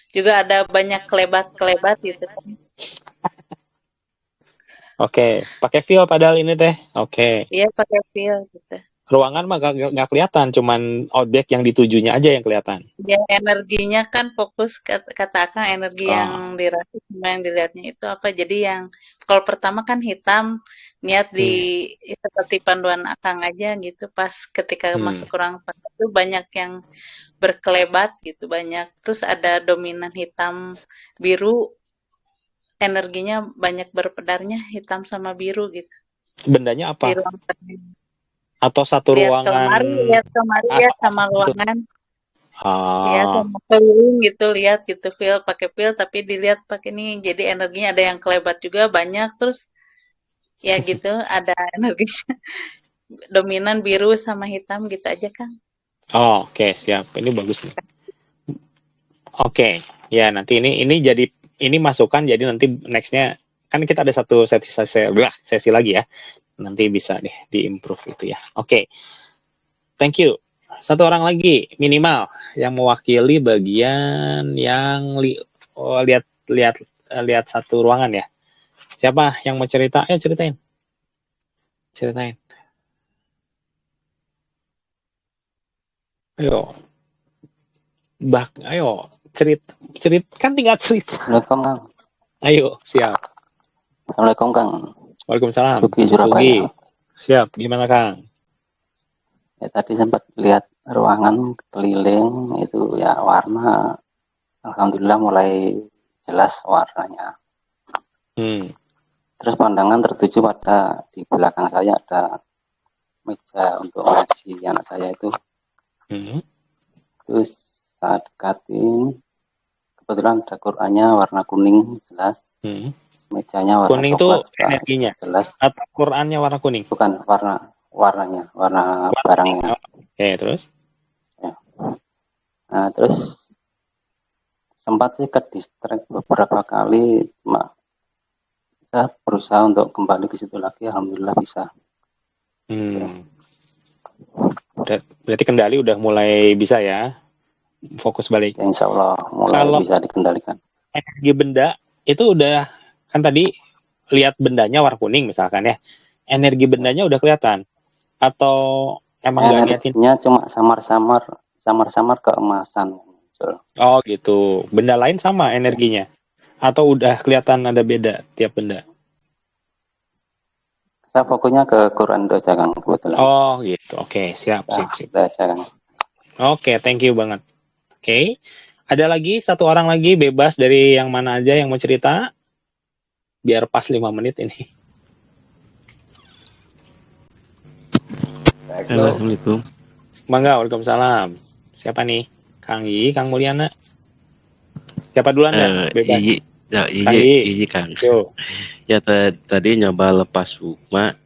Speaker 5: Juga ada banyak kelebat-kelebat gitu kan.
Speaker 1: Oke, pakai feel padahal ini Teh. Oke.
Speaker 5: Iya, pakai feel gitu.
Speaker 1: Ruangan mah nggak kelihatan, cuman objek yang ditujunya aja yang kelihatan.
Speaker 5: Ya, energinya kan fokus kata Akang, energi yang dirasa sama yang dilihatnya itu apa. Jadi yang kalau pertama kan hitam, niat seperti panduan Akang aja gitu. Pas ketika masuk ruang tengah itu banyak yang berkelebat gitu, banyak. Terus ada dominan hitam biru, energinya banyak berpedarnya hitam sama biru gitu.
Speaker 1: Bendanya apa?
Speaker 5: Di ruang tengah.
Speaker 1: Atau satu ruangan?
Speaker 5: Lihat kemari ya sama ruangan. Ya sama keliling gitu, lihat gitu, feel pakai feel tapi dilihat pakai nih, jadi energinya ada yang kelebat juga banyak. Terus ya gitu ada energinya dominan biru sama hitam gitu aja Kang.
Speaker 1: Oke, siap, ini bagus nih. Oke, ya nanti ini jadi ini masukan, jadi nanti nextnya kan kita ada satu sesi lagi ya, nanti bisa deh diimprove itu ya. Oke. Thank you. Satu orang lagi minimal yang mewakili bagian yang lihat satu ruangan ya. Siapa yang mau cerita? Ayo ceritain. Ayo. Ayo cerit kan tinggal cerita.
Speaker 6: Assalamualaikum Kang.
Speaker 1: Ayo, siap.
Speaker 6: Assalamualaikum Kang.
Speaker 1: Waalaikumsalam.
Speaker 6: Sugi Surabaya.
Speaker 1: Siap. Gimana Kang?
Speaker 6: Ya tadi sempat lihat ruangan keliling itu ya warna, alhamdulillah mulai jelas warnanya. Terus pandangan tertuju pada di belakang saya ada meja untuk ngaji anak saya itu. Terus saat dekatin, kebetulan ada Qurannya warna kuning jelas. Mejanya warna
Speaker 1: kuning itu energinya
Speaker 6: jelas.
Speaker 1: Atau Qurannya warna kuning?
Speaker 6: Bukan, warna barangnya.
Speaker 1: Oke, terus?
Speaker 6: Ya. Nah, terus sempat sih ke distract beberapa kali, cuma saya berusaha untuk kembali ke situ lagi, alhamdulillah bisa.
Speaker 1: Berarti kendali udah mulai bisa ya, fokus balik.
Speaker 6: Ya, insya Allah mulai bisa dikendalikan.
Speaker 1: Energi benda itu udah, kan tadi lihat bendanya warna kuning misalkan ya, energi bendanya udah kelihatan atau emang nggak ngeliatin?
Speaker 6: Energinya cuma samar-samar keemasan.
Speaker 1: Oh gitu, benda lain sama energinya atau udah kelihatan ada beda tiap benda?
Speaker 6: Saya fokusnya ke Quran itu aja, Kang, kebetulan.
Speaker 1: Oh gitu, oke, siap. Oke, thank you banget. Oke, ada lagi satu orang lagi bebas dari yang mana aja yang mau cerita, biar pas 5 menit ini.
Speaker 7: Assalamualaikum.
Speaker 1: Mangga, waalaikumsalam. Siapa nih? Kang Yi, Kang Mulyana. Siapa duluan ya? Bebas.
Speaker 7: Iyi, Kang. Ya tadi nyoba lepas hukma,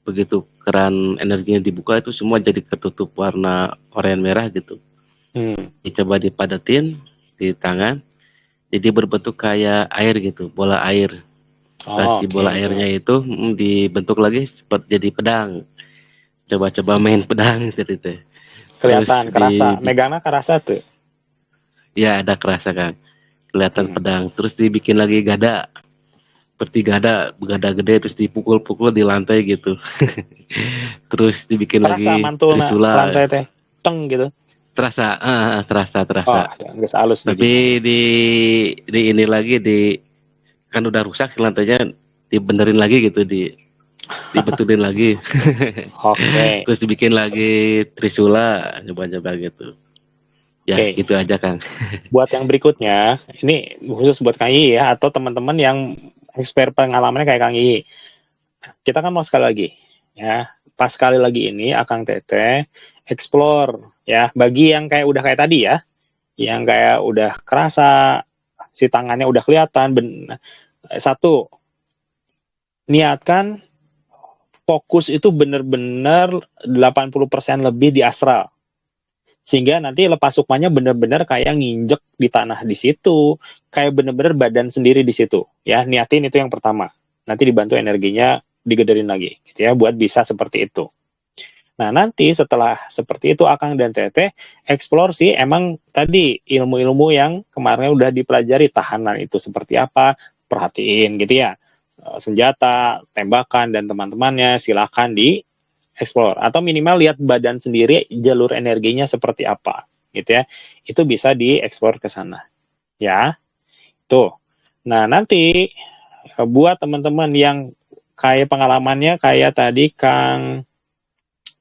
Speaker 7: begitu keran energinya dibuka itu semua jadi ketutup warna oranye merah gitu. Dicoba dipadatin di tangan, jadi berbentuk kayak air gitu, bola air. Si bola airnya itu dibentuk lagi seperti jadi pedang. Coba-coba main pedang gitu.
Speaker 1: Kelihatan, kerasa, megangnya kerasa tuh.
Speaker 7: Ya ada kerasa, Kang. Kelihatan pedang. Terus dibikin lagi gada. Seperti gada gede terus dipukul-pukul di lantai gitu. Terus dibikin
Speaker 1: terasa
Speaker 7: lagi
Speaker 1: trisula lantai teh teng gitu.
Speaker 7: Terasa.
Speaker 1: Nggak halus.
Speaker 7: Tapi di ini lagi kan udah rusak lantainya, dibenerin lagi gitu, dibetulin lagi.
Speaker 1: Oke.
Speaker 7: Terus dibikin lagi trisula, coba-coba gitu. Ya, gitu aja, Kang.
Speaker 1: Buat yang berikutnya, ini khusus buat Kang Yi ya, atau teman-teman yang expert pengalamannya kayak Kang Yi. Kita kan mau sekali lagi, ya. Pas sekali lagi ini, Akang Teteh explore, ya. Bagi yang kayak udah kayak tadi ya, yang kayak udah kerasa, si tangannya udah kelihatan. Satu, niatkan fokus itu benar-benar 80% lebih di astral. Sehingga nanti lepas hukmanya benar-benar kayak nginjek di tanah di situ, kayak benar-benar badan sendiri di situ. Ya, niatin itu yang pertama. Nanti dibantu energinya digederin lagi, gitu ya, buat bisa seperti itu. Nah, nanti setelah seperti itu Akang dan Teteh explore sih emang tadi ilmu-ilmu yang kemarin udah dipelajari, tahanan itu seperti apa, perhatiin gitu ya. Senjata, tembakan dan teman-temannya silakan di explore atau minimal lihat badan sendiri jalur energinya seperti apa gitu ya, itu bisa dieksplor ke sana ya. Tuh, nah nanti buat teman-teman yang kayak pengalamannya kayak tadi Kang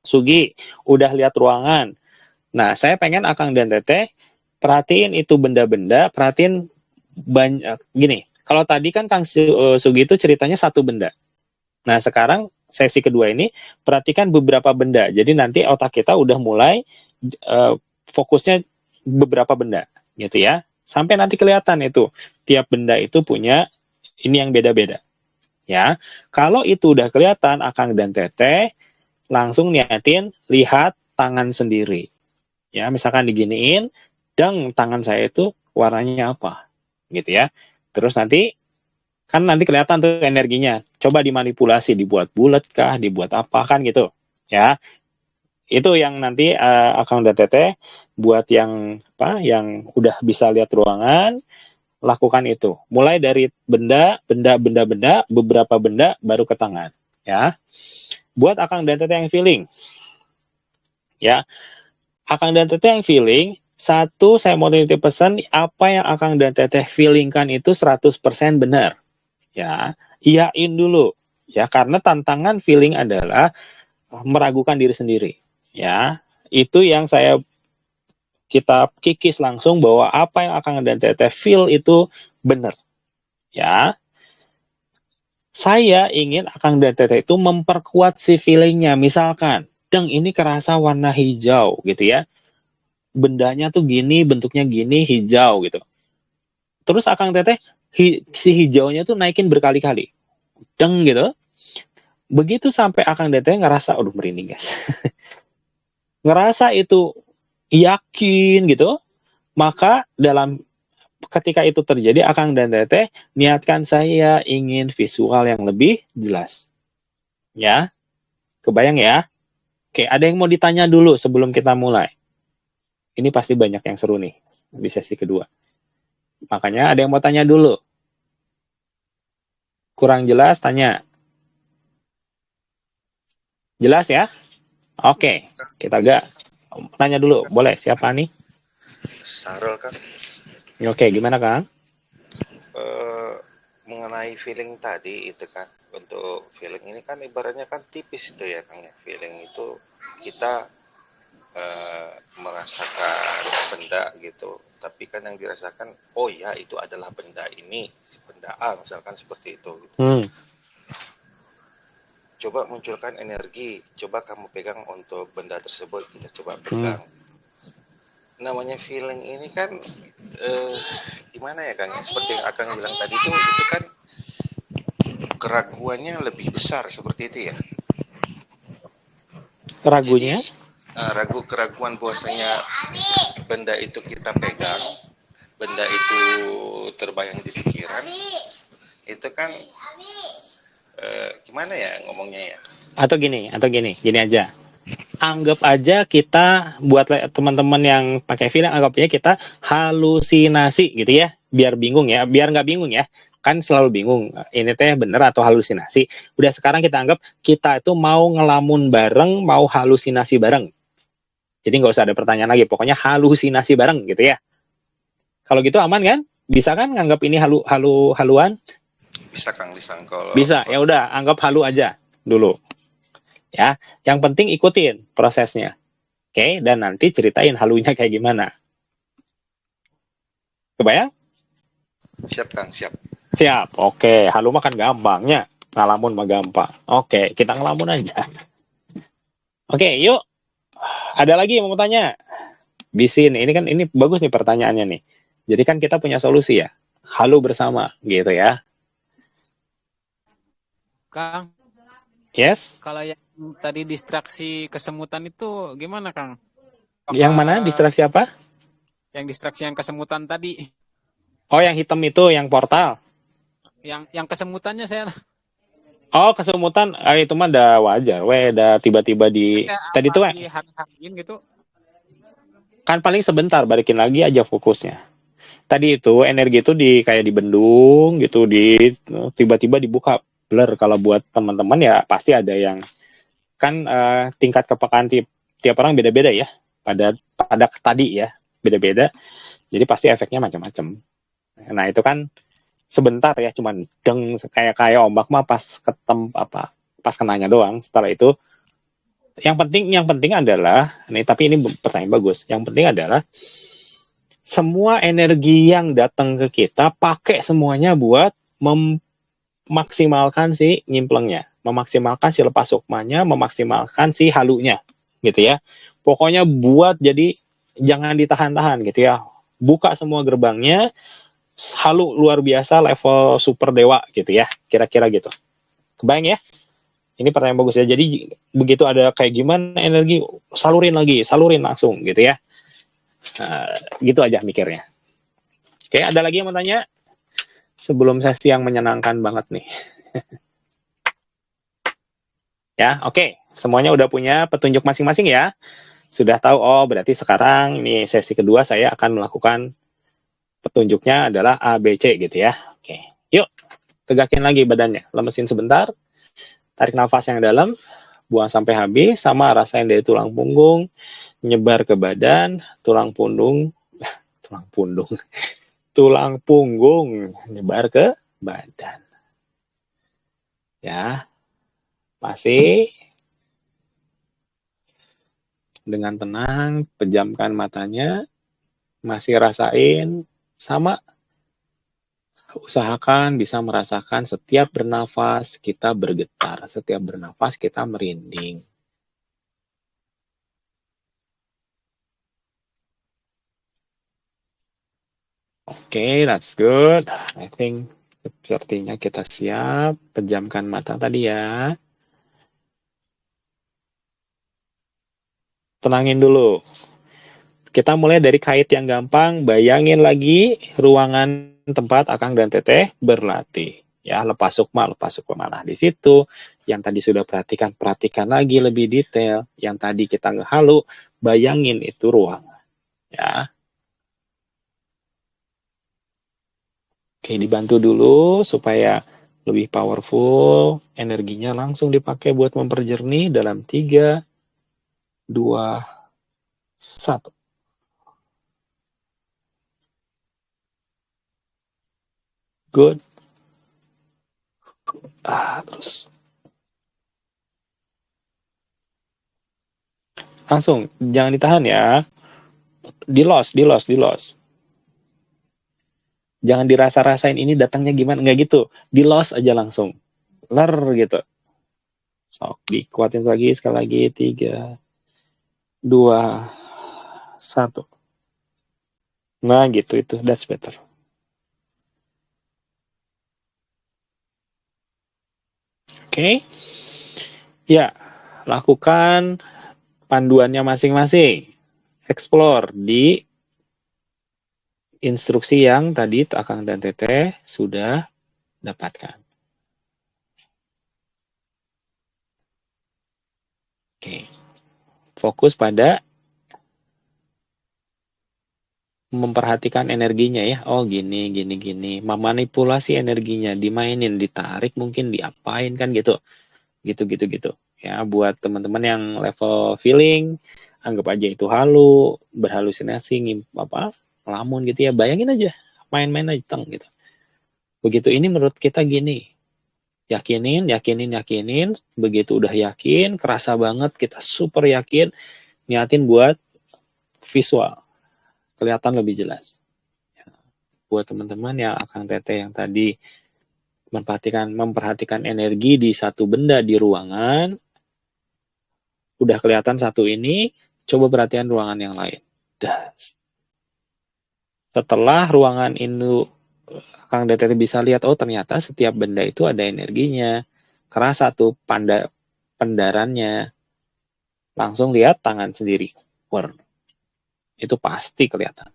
Speaker 1: Sugi udah lihat ruangan, nah saya pengen Akang dan Teteh perhatiin itu benda-benda, perhatiin banyak gini. Kalau tadi kan Kang Sugi itu ceritanya satu benda, nah sekarang sesi kedua ini perhatikan beberapa benda. Jadi nanti otak kita udah mulai fokusnya beberapa benda gitu ya. Sampai nanti kelihatan itu tiap benda itu punya ini yang beda-beda. Ya. Kalau itu udah kelihatan Akang dan Teteh langsung niatin lihat tangan sendiri. Ya, misalkan diginiin, dang tangan saya itu warnanya apa? Gitu ya. Terus nanti kan nanti kelihatan tuh energinya. Coba dimanipulasi, dibuat bulat kah, dibuat apa kan gitu. Ya. Itu yang nanti Akang dan Teteh buat yang yang udah bisa lihat ruangan, lakukan itu. Mulai dari benda, beberapa benda baru ke tangan, ya. Buat Akang dan Teteh yang feeling. Ya. Akang dan Teteh yang feeling, satu saya mau titip pesan, apa yang Akang dan Teteh feelingkan itu 100% benar. Ya, iyain dulu ya, karena tantangan feeling adalah meragukan diri sendiri Ya, itu yang kita kikis langsung bahwa apa yang Akang dan Teteh feel itu benar. Ya, saya ingin Akang dan Teteh itu memperkuat si feelingnya. Misalkan, Deng ini kerasa warna hijau gitu ya. Bendanya tuh gini, bentuknya gini, hijau gitu. Terus Akang Teteh si hijaunya tuh naikin berkali-kali. Deng gitu. Begitu sampai Akang Teteh ngerasa, aduh merinding guys. Ngerasa itu yakin gitu, maka ketika itu terjadi Akang dan Teteh niatkan saya ingin visual yang lebih jelas. Ya, kebayang ya? Oke, ada yang mau ditanya dulu sebelum kita mulai? Ini pasti banyak yang seru nih di sesi kedua. Makanya ada yang mau tanya dulu. Kurang jelas, tanya. Jelas ya? Oke, kita agak tanya dulu. Boleh, siapa nih?
Speaker 8: Sarul kan.
Speaker 1: Oke, gimana Kang?
Speaker 8: Mengenai feeling tadi itu kan, untuk feeling ini kan ibaratnya kan tipis itu ya Kang ya. Feeling itu kita merasakan benda gitu, tapi kan yang dirasakan, oh ya itu adalah benda ini, benda A misalkan seperti itu gitu. Coba munculkan energi, coba kamu pegang untuk benda tersebut, kita coba pegang. Namanya feeling ini kan gimana ya Kang, seperti yang Akang bilang tadi itu kan keraguannya lebih besar seperti itu ya.
Speaker 1: Ragunya?
Speaker 8: Jadi, keraguan bahwasanya benda itu kita pegang, benda itu terbayang di pikiran, itu kan gimana ya ngomongnya ya?
Speaker 1: Atau gini aja. Anggap aja kita buat teman-teman yang pakai feeling, anggap aja kita halusinasi gitu ya, biar nggak bingung ya, kan selalu bingung ini teh bener atau halusinasi. Udah sekarang kita anggap kita itu mau ngelamun bareng, mau halusinasi bareng. Jadi nggak usah ada pertanyaan lagi, pokoknya halusinasi bareng gitu ya. Kalau gitu aman kan? Bisa kan nganggap ini haluan?
Speaker 8: Bisa Kang, bisa.
Speaker 1: Bisa, ya udah anggap halu aja dulu. Ya, yang penting ikutin prosesnya. Oke, dan nanti ceritain halunya kayak gimana. Kebayang?
Speaker 8: Siap Kang, siap.
Speaker 1: Siap, oke. Halu mah kan gampangnya. Ngalamun mah gampang. Oke, kita ngelamun aja. Oke, yuk. Ada lagi yang mau tanya? Bisin, ini bagus nih pertanyaannya nih. Jadi kan kita punya solusi ya. Halu bersama, gitu ya.
Speaker 4: Kang.
Speaker 1: Yes?
Speaker 4: Kalau yang tadi distraksi kesemutan itu gimana, Kang?
Speaker 1: Yang mana? Distraksi apa?
Speaker 4: Yang distraksi yang kesemutan tadi.
Speaker 1: Oh, yang hitam itu, yang portal.
Speaker 4: Yang kesemutannya saya.
Speaker 1: Oh, kesemutan, itu mah udah wajar. Udah tiba-tiba di tadi tuh
Speaker 4: gitu.
Speaker 1: Kan paling sebentar, balikin lagi aja fokusnya. Tadi itu energi itu kayak dibendung gitu, tiba-tiba dibuka blur. Kalau buat teman-teman ya pasti ada yang kan tingkat kepekaan tiap orang beda-beda ya. Pada tadi ya beda-beda. Jadi pasti efeknya macam-macam. Nah, itu kan sebentar ya, cuman deng kayak ombak mah pas kenanya doang. Setelah itu yang penting adalah tapi ini pertanyaan bagus. Yang penting adalah semua energi yang datang ke kita pakai semuanya buat memaksimalkan si nyimplengnya, memaksimalkan si lepas sukmanya, memaksimalkan si halunya, gitu ya. Pokoknya buat jadi jangan ditahan-tahan gitu ya. Buka semua gerbangnya, halu luar biasa level super dewa gitu ya, kira-kira gitu. Kebayang ya? Ini pertanyaan bagus ya. Jadi begitu ada kayak gimana energi, salurin langsung gitu ya. Gitu aja mikirnya. Oke, ada lagi yang mau tanya? Sebelum sesi yang menyenangkan banget nih. Ya, oke. Semuanya udah punya petunjuk masing-masing ya. Sudah tahu, oh berarti sekarang ini sesi kedua saya akan melakukan petunjuknya adalah A, B, C gitu ya. Oke, yuk. Tegakin lagi badannya. Lemesin sebentar. Tarik nafas yang dalam. Buang sampai habis. Sama rasain dari tulang punggung. Nyebar ke badan. Tulang punggung nyebar ke badan. Ya. Masih. dengan tenang, pejamkan matanya, masih rasain, sama, usahakan bisa merasakan setiap bernafas kita bergetar, setiap bernafas kita merinding. Oke, that's good. I think sepertinya kita siap. Pejamkan mata tadi ya. Tenangin dulu. Kita mulai dari kait yang gampang. Bayangin lagi ruangan tempat Akang dan Teteh berlatih. Ya, lepas sukma lah di situ. Yang tadi sudah perhatikan lagi lebih detail. Yang tadi kita ngehalu, bayangin itu ruangan. Ya. Oke, dibantu dulu supaya lebih powerful. Energinya langsung dipakai buat memperjernih dalam 3, 2, 1. Good. Terus. Langsung, jangan ditahan ya. Di loss. Jangan dirasa-rasain ini datangnya gimana, nggak gitu. Di loss aja langsung. Ler gitu. Sok, dikuatin lagi, sekali lagi. 3, 2, 1. Nah gitu, itu that's better. Oke. Ya, lakukan panduannya masing-masing. Explore di instruksi yang tadi Akang dan Teteh sudah dapatkan. Oke. Fokus pada memperhatikan energinya ya. Oh gini. Memanipulasi energinya, dimainin, ditarik mungkin, diapain kan gitu. Gitu. Ya, buat teman-teman yang level feeling, anggap aja itu halu, berhalusinasi, ngelamun gitu ya. Bayangin aja, main-main aja gitu. Begitu ini menurut kita gini. Yakinin. Begitu udah yakin, kerasa banget, kita super yakin, niatin buat visual. Kelihatan lebih jelas. Buat teman-teman yang Akang Teteh yang tadi memperhatikan energi di satu benda di ruangan, udah kelihatan satu ini, coba perhatian ruangan yang lain. Setelah ruangan ini Kang Teteh bisa lihat, oh ternyata setiap benda itu ada energinya. Kerasa tuh pendarannya. Langsung lihat tangan sendiri. Itu pasti kelihatan.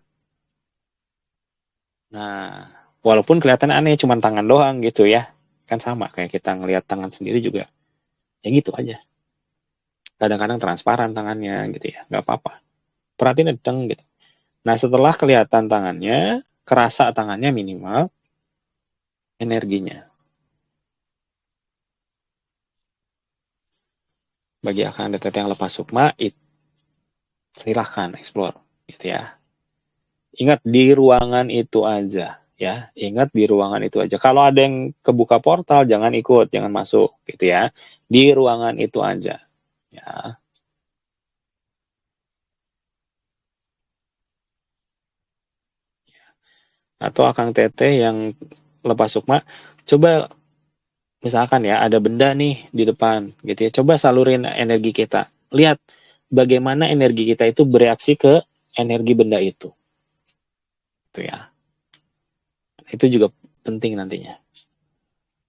Speaker 1: Nah, walaupun kelihatan aneh, cuma tangan doang gitu ya. Kan sama kayak kita ngelihat tangan sendiri juga. Ya gitu aja. Kadang-kadang transparan tangannya gitu ya, nggak apa-apa. Perhatiin gitu. Nah setelah kelihatan tangannya, kerasa tangannya minimal, energinya. Bagi Akang Teteh yang lepas sukma, silahkan explore gitu ya. Ingat di ruangan itu aja ya. Ingat di ruangan itu aja. Kalau ada yang kebuka portal, jangan ikut, jangan masuk gitu ya. Di ruangan itu aja ya. Atau Akang Teteh yang lepas sukma, coba misalkan ya ada benda nih di depan gitu ya. Coba salurin energi kita. Lihat bagaimana energi kita itu bereaksi ke energi benda itu. Itu ya. Itu juga penting nantinya.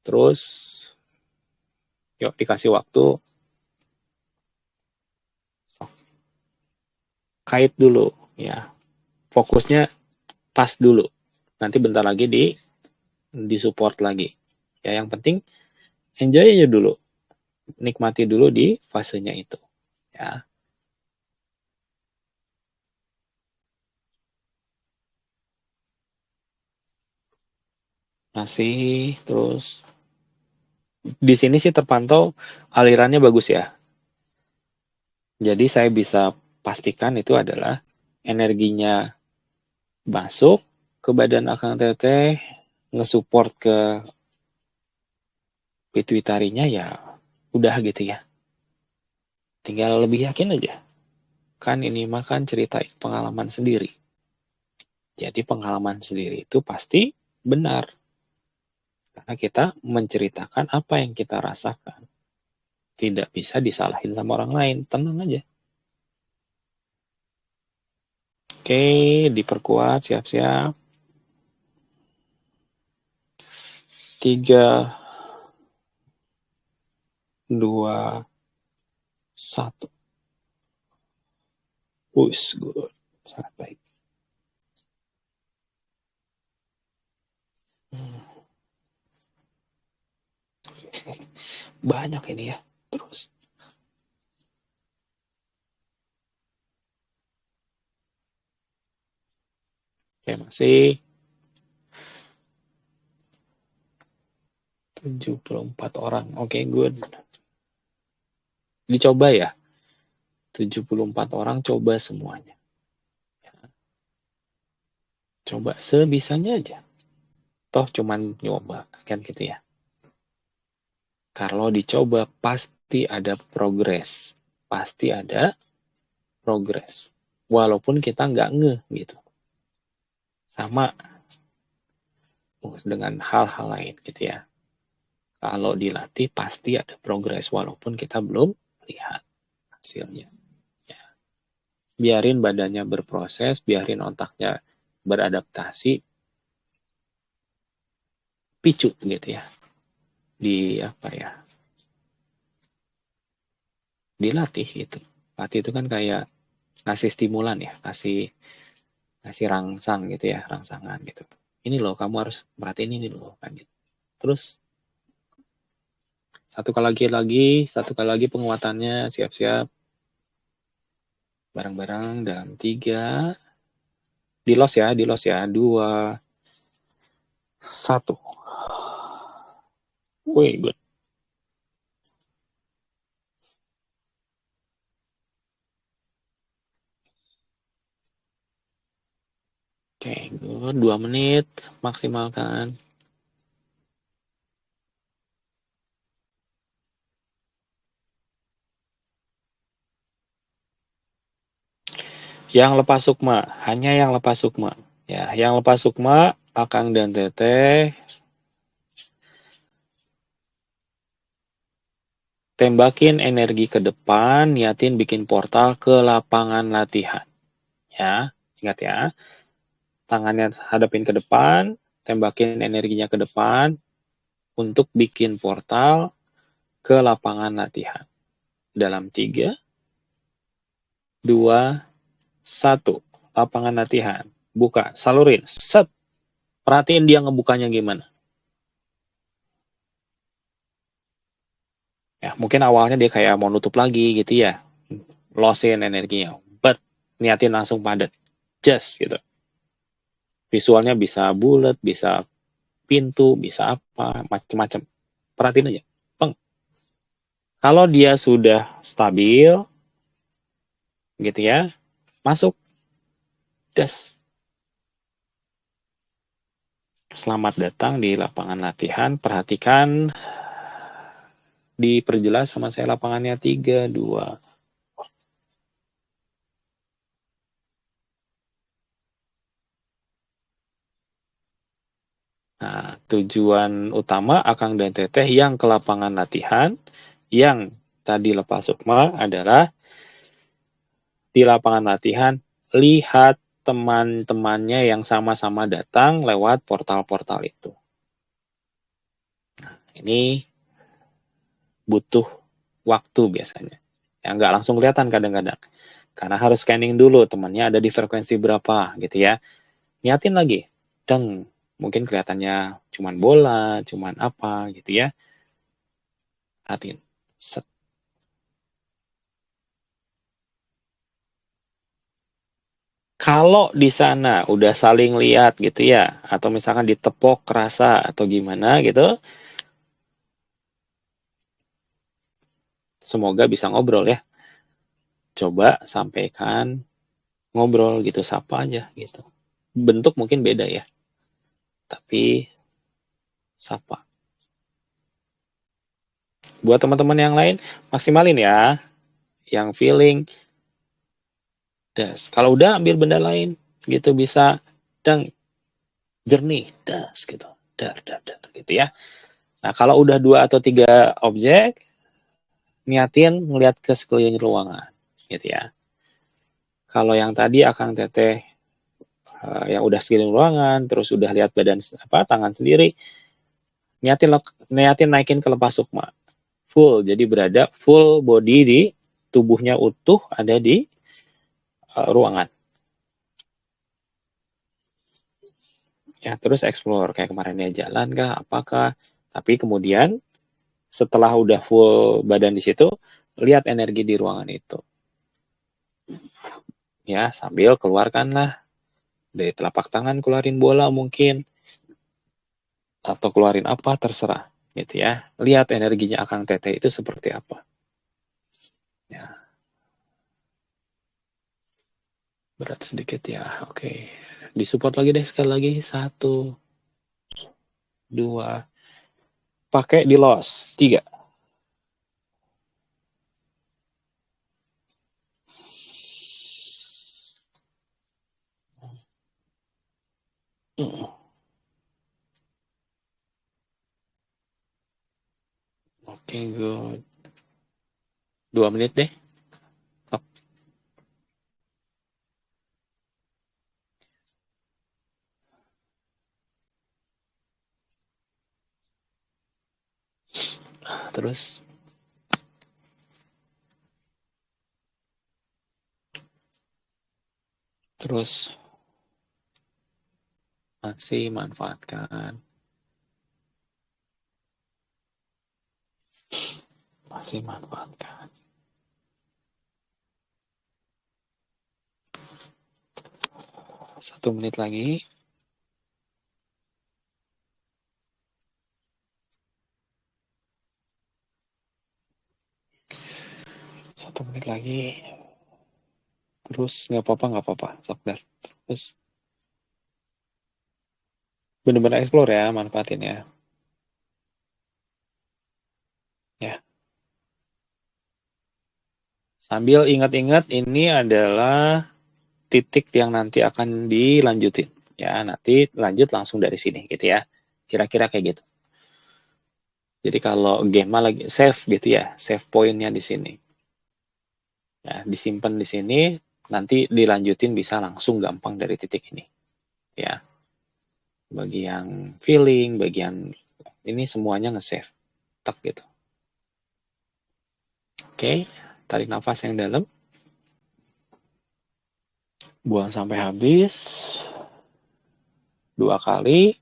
Speaker 1: Terus yuk dikasih waktu. Kait dulu ya. Fokusnya pas dulu. Nanti bentar lagi di support lagi. Ya yang penting enjoy aja dulu. Nikmati dulu di fasenya itu. Ya. Masih terus di sini sih terpantau alirannya bagus ya. Jadi saya bisa pastikan itu adalah energinya masuk ke badan Akang Teteh, nge-support ke pituitarinya ya udah gitu ya. Tinggal lebih yakin aja. makan ceritain pengalaman sendiri. Jadi pengalaman sendiri itu pasti benar. Karena kita menceritakan apa yang kita rasakan. Tidak bisa disalahin sama orang lain. Tenang aja. Oke, diperkuat, siap-siap. 3, 2, 1. Push, good. Sangat baik. Banyak ini ya. Terus. Oke, masih 74 orang. Oke, good. Dicoba ya. 74 orang coba semuanya. Coba sebisanya aja. Toh cuman nyoba, kan gitu ya. Kalau dicoba pasti ada progres. Pasti ada progres. Walaupun kita nggak ngeh gitu. Sama dengan hal-hal lain gitu ya. Kalau dilatih pasti ada progres walaupun kita belum lihat hasilnya. Ya. Biarin badannya berproses, biarin otaknya beradaptasi, picu gitu ya. Dilatih gitu. Latih itu kan kayak ngasih stimulan ya, kasih rangsang gitu ya, rangsangan gitu. Ini loh, kamu harus perhatiin ini loh kan gitu. Terus satu kali lagi penguatannya, siap-siap. Bareng-bareng dalam 3. Di los ya, 2, 1. Wih, good. Oke, good. 2 menit, maksimalkan. Yang lepas sukma, hanya yang lepas sukma. Ya, yang lepas sukma, Akang dan Teteh tembakin energi ke depan, niatin bikin portal ke lapangan latihan. Ya, ingat ya. Tangannya hadapin ke depan, tembakin energinya ke depan untuk bikin portal ke lapangan latihan. Dalam 3, 2, 1. Lapangan latihan. Buka, salurin. Set. Perhatiin dia ngebukanya gimana. Ya, mungkin awalnya dia kayak mau nutup lagi gitu ya. Losin energinya. But niatin langsung padat. Just gitu. Visualnya bisa bulat, bisa pintu, bisa apa, macam-macam. Perhatiin aja. Peng. Kalau dia sudah stabil, gitu ya, masuk. Das. Selamat datang di lapangan latihan. Perhatikan, diperjelas sama saya lapangannya 3, 2. Nah, tujuan utama Akang dan Teteh yang ke lapangan latihan, yang tadi lepas sukma adalah di lapangan latihan, lihat teman-temannya yang sama-sama datang lewat portal-portal itu. Nah, ini butuh waktu biasanya. Ya, nggak langsung kelihatan kadang-kadang. Karena harus scanning dulu temannya ada di frekuensi berapa gitu ya. Niatin lagi. Deng. Mungkin kelihatannya cuman bola, cuman apa gitu ya. Hatiin. Set. Kalau di sana udah saling lihat gitu ya, atau misalkan ditepok kerasa atau gimana gitu, semoga bisa ngobrol ya. Coba sampaikan, ngobrol gitu, sapa aja gitu. Bentuk mungkin beda ya, tapi sapa. Buat teman-teman yang lain, maksimalin ya. Yang feeling, das. Kalau udah ambil benda lain gitu bisa dang jernih, das gitu. Dar gitu ya. Nah, kalau udah 2 atau 3 objek, niatin ngelihat ke sekeliling ruangan gitu ya. Kalau yang tadi Akang Teteh yang udah sekeliling ruangan, terus udah lihat badan tangan sendiri, niatin naikin ke lepas sukma. Full, jadi berada full body di tubuhnya utuh ada di ruangan. Ya, terus explore kayak kemarin ya jalan kah, apakah. Tapi kemudian setelah udah full badan di situ, lihat energi di ruangan itu. Ya, sambil keluarkanlah dari telapak tangan, keluarin bola mungkin atau keluarin apa terserah gitu ya. Lihat energinya Akang Teteh itu seperti apa. Ya. Berat sedikit ya. Oke. Disupport lagi deh sekali lagi. 1 2 pakai di los 3. Oke, good. 2 menit deh. Stop. Terus masih manfaatkan. Masih manfaatkan. 1 menit lagi. Satu menit lagi. Terus nggak apa-apa. Sabar. Terus bener-bener explore ya, manfaatin ya. Ya. Sambil ingat-ingat ini adalah titik yang nanti akan dilanjutin. Ya, nanti lanjut langsung dari sini gitu ya. Kira-kira kayak gitu. Jadi kalau game lagi save gitu ya, save poinnya di sini. Ya, disimpan di sini, nanti dilanjutin bisa langsung gampang dari titik ini. Ya. Bagi yang feeling, bagian ini semuanya nge-save. Tak gitu. Oke, tarik nafas yang dalam. Buang sampai habis. 2 kali.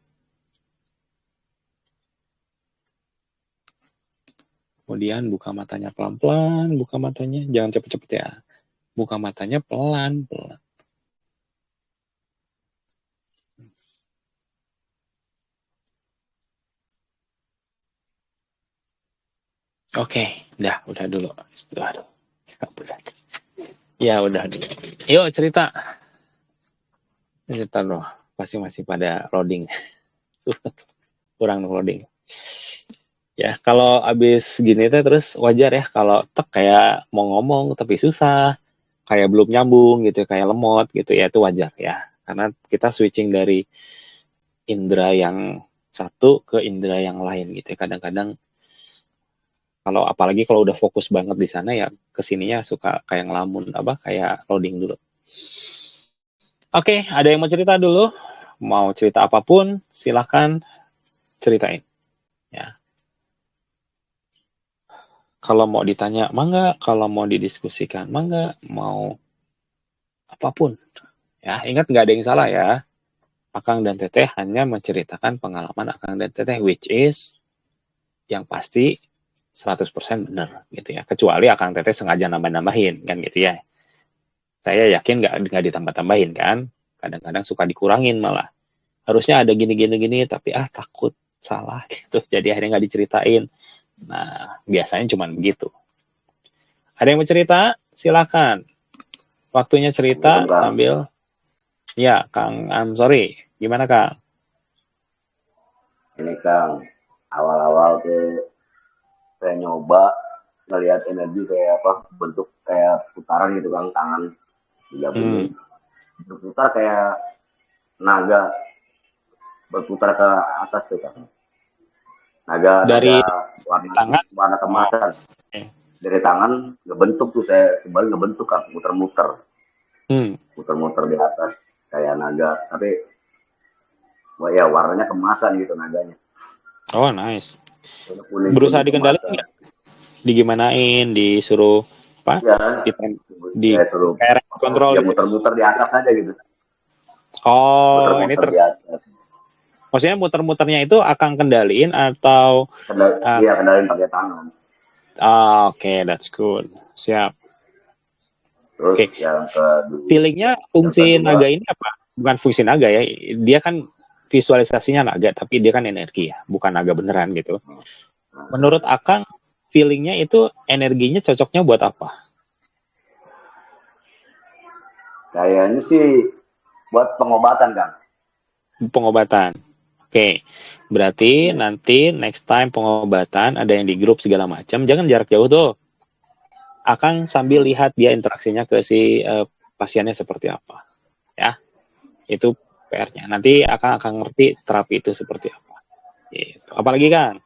Speaker 1: Kemudian buka matanya pelan-pelan, buka matanya, jangan cepet-cepet ya. Buka matanya pelan-pelan. Oke, udah dulu. Aduh, ya udah dulu. Yuk cerita. Cerita loh, pasti masih pada loading. Kurang loading. Ya, kalau abis gini tuh terus wajar ya kalau kayak mau ngomong tapi susah, kayak belum nyambung gitu, kayak lemot gitu ya, itu wajar ya. Karena kita switching dari indera yang satu ke indera yang lain gitu. Kadang-kadang kalau apalagi kalau udah fokus banget di sana ya kesininya suka kayak ngelamun kayak loading dulu. Oke, ada yang mau cerita dulu? Mau cerita apapun silahkan ceritain. Ya. Kalau mau ditanya mangga, kalau mau didiskusikan mangga, mau apapun. Ya, ingat nggak ada yang salah ya. Akang dan Teteh hanya menceritakan pengalaman Akang dan Teteh, which is yang pasti 100% benar gitu ya. Kecuali Akang Teteh sengaja nambah-nambahin kan gitu ya. Saya yakin nggak ditambah-tambahin kan. Kadang-kadang suka dikurangin malah. Harusnya ada gini-gini tapi takut salah gitu. Jadi akhirnya nggak diceritain. Nah, biasanya cuma begitu. Ada yang mau cerita? Silakan. Waktunya cerita sambil. Ya, Kang, I'm sorry. Gimana, Kang?
Speaker 9: Ini Kang, awal-awal tuh saya nyoba ngelihat energi kayak bentuk kayak putaran gitu Kang, tangan digabungin, berputar kayak naga, berputar ke atas tuh kan. Naga
Speaker 1: Dari
Speaker 9: warna
Speaker 1: tangan.
Speaker 9: kemasan. Dari tangan ngebentuk tuh, saya kembali ngebentuk kan, muter-muter. Muter-muter di atas kayak naga, tapi ya warnanya kemasan gitu naganya.
Speaker 1: Oh, nice.
Speaker 9: Kuning,
Speaker 1: berusaha dikendalikan nggak? Digimanain, disuruh apa?
Speaker 9: Ya,
Speaker 1: di
Speaker 9: suruh
Speaker 1: kontrol.
Speaker 9: Ya muter-muter di atas aja gitu.
Speaker 1: Oh, ini
Speaker 9: di atas.
Speaker 1: Maksudnya muter-muternya itu akan kendaliin atau
Speaker 9: Iya, kendaliin pakai tangan.
Speaker 1: Oke, that's good. Siap.
Speaker 9: Terus yang kedua,
Speaker 1: feelingnya fungsi naga ini apa? Bukan fungsi naga ya, dia kan visualisasinya naga, tapi dia kan energi ya, bukan naga beneran gitu. Menurut Akang, feelingnya itu energinya cocoknya buat apa?
Speaker 9: Kayaknya sih buat pengobatan, Kang.
Speaker 1: Pengobatan. Oke. Berarti nanti next time pengobatan ada yang di grup segala macam, jangan jarak jauh tuh. Akang sambil lihat dia interaksinya ke si pasiennya seperti apa. Ya. Itu PR-nya. Nanti Akang akan ngerti terapi itu seperti apa. Gitu. Apalagi, Kang?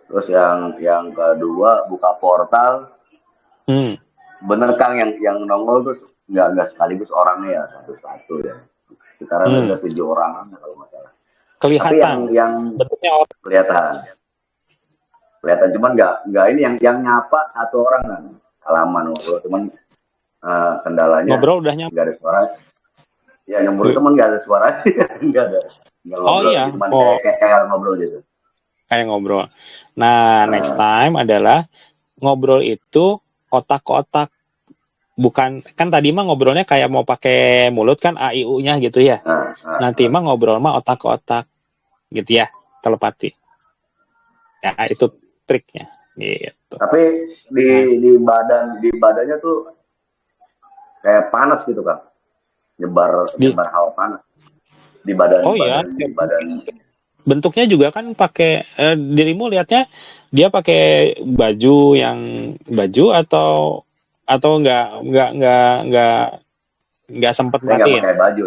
Speaker 9: Terus yang kedua, buka portal. Bener, Kang, yang nongol tuh nggak sekaligus orangnya ya, satu-satu ya. Sekarang ada 7 orang kalau nggak salah.
Speaker 1: Kelihatan.
Speaker 9: Tapi yang
Speaker 1: bentuknya
Speaker 9: kelihatan cuman nggak ini yang nyapa satu orang kan, halaman ngobrol, cuman kendalanya
Speaker 1: ngobrol udah nyapa,
Speaker 9: nggak ada suara. Ya ngobrol cuman nggak ada suara, nggak ada. Ngobrol,
Speaker 1: iya.
Speaker 9: Cuman kayak ngobrol gitu.
Speaker 1: Kayak ngobrol. Nah, next time adalah ngobrol itu otak ke otak. Bukan, kan tadi mah ngobrolnya kayak mau pakai mulut kan AIU-nya gitu ya. Nanti mah ngobrol mah otak ke otak. Gitu ya, telepati. Ya, itu triknya. Gitu.
Speaker 9: Tapi di badannya tuh kayak panas gitu, Kang. Nyebar hawa panas di badan. Di badan.
Speaker 1: Bentuknya juga kan pakai dirimu lihatnya dia pakai baju atau nggak sempat merhatiin.
Speaker 9: Nggak pakai baju.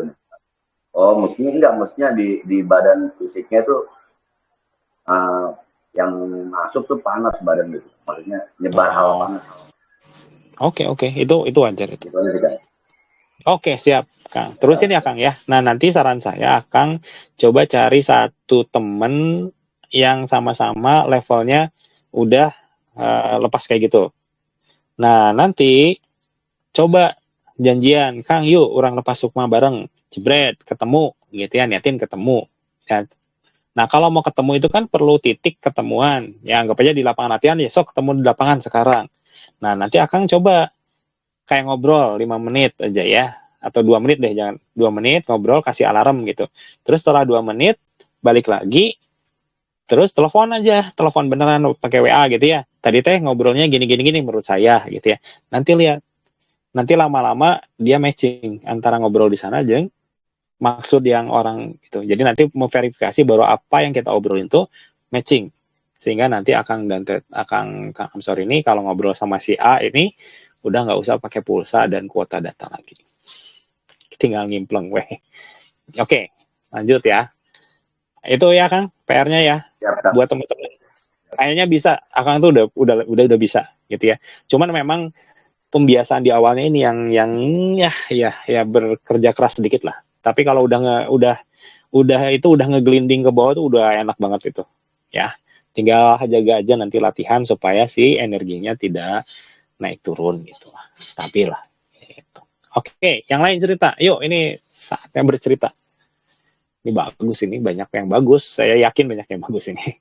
Speaker 9: Oh, mestinya di badan fisiknya tuh yang masuk tuh panas badan gitu. Maksudnya nyebar hawa panas.
Speaker 1: Oke, itu wajar itu. Oke, siap, Kang. Terusin ya, Kang ya. Nah, nanti saran saya, Kang coba cari satu temen yang sama-sama levelnya udah lepas kayak gitu. Nah, nanti coba janjian, Kang, yuk orang lepas sukma bareng, jebret, ketemu, gitu ya, niatin ketemu. Ya. Nah, kalau mau ketemu itu kan perlu titik ketemuan. Ya, anggap aja di lapangan latihan, ya sok ketemu di lapangan sekarang. Nah, nanti Akang coba kayak ngobrol 5 menit aja ya, atau 2 menit deh, jangan 2 menit ngobrol, kasih alarm gitu. Terus setelah 2 menit balik lagi, terus telepon beneran pakai WA gitu ya. Tadi teh ngobrolnya gini menurut saya gitu ya. Nanti lama-lama dia matching antara ngobrol di sana jeung maksud yang orang gitu. Jadi nanti mau verifikasi baru apa yang kita obrolin itu matching. Sehingga nanti Kang Amsor ini kalau ngobrol sama si A ini udah nggak usah pakai pulsa dan kuota data lagi. Tinggal ngimpleng weh. Oke, lanjut ya. Itu ya, Kang, PR-nya ya. Buat teman-teman. Kayaknya bisa, Akang tuh udah bisa gitu ya. Cuman memang pembiasaan di awalnya ini yang ya bekerja keras sedikit lah. Tapi kalau udah ngegelinding ke bawah tuh udah enak banget itu. Ya. Tinggal jaga aja nanti latihan supaya si energinya tidak naik turun gitu lah, stabil lah gitu. Oke, yang lain cerita yuk, ini saatnya bercerita. Ini bagus, ini banyak yang bagus, saya yakin banyak yang bagus ini.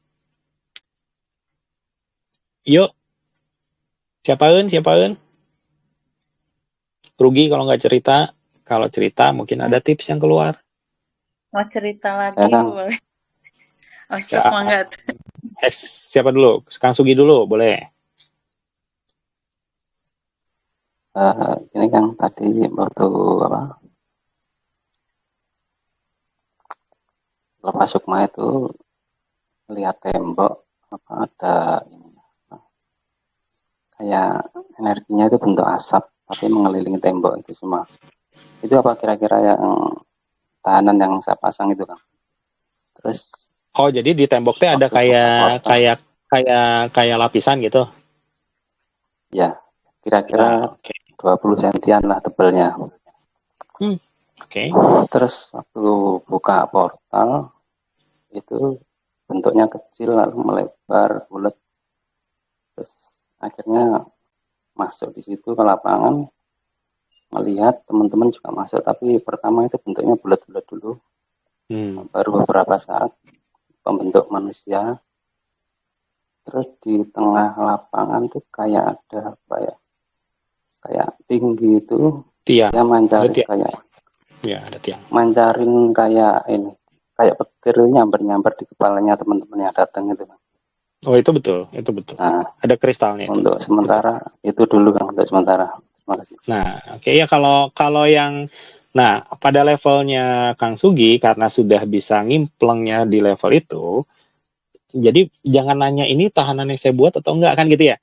Speaker 1: Yuk, siapain rugi kalau nggak cerita. Kalau cerita mungkin ada tips yang keluar.
Speaker 5: Mau cerita lagi boleh. Sok mangga.
Speaker 1: Siapa dulu? Kang Sugi dulu boleh.
Speaker 6: Ini kan tadi waktu lepas sukma itu lihat tembok ada kayak energinya itu bentuk asap tapi mengelilingi tembok itu semua. Itu apa kira-kira yang tahanan yang saya pasang itu, Kang? Terus
Speaker 1: jadi di temboknya ada kayak lapisan gitu.
Speaker 6: Ya, kira-kira 20 sentian lah tebalnya. Terus waktu buka portal itu bentuknya kecil lalu melebar bulat. Terus akhirnya masuk di situ ke lapangan, melihat teman-teman juga masuk, tapi pertama itu bentuknya bulat-bulat dulu. Baru beberapa saat pembentuk manusia. Terus di tengah lapangan tuh kayak ada apa ya? Kayak tinggi itu dia mancarin
Speaker 1: ada tiang.
Speaker 6: Mancarin kayak ini, kayak petir nyamber di kepalanya teman-teman yang datang itu.
Speaker 1: Oh, itu betul. Nah, ada kristalnya.
Speaker 6: Untuk sementara itu dulu, Kang, untuk sementara. Terima kasih.
Speaker 1: Nah, ya kalau yang pada levelnya Kang Sugi karena sudah bisa ngimplengnya di level itu, jadi jangan nanya ini tahanan yang saya buat atau enggak kan gitu ya.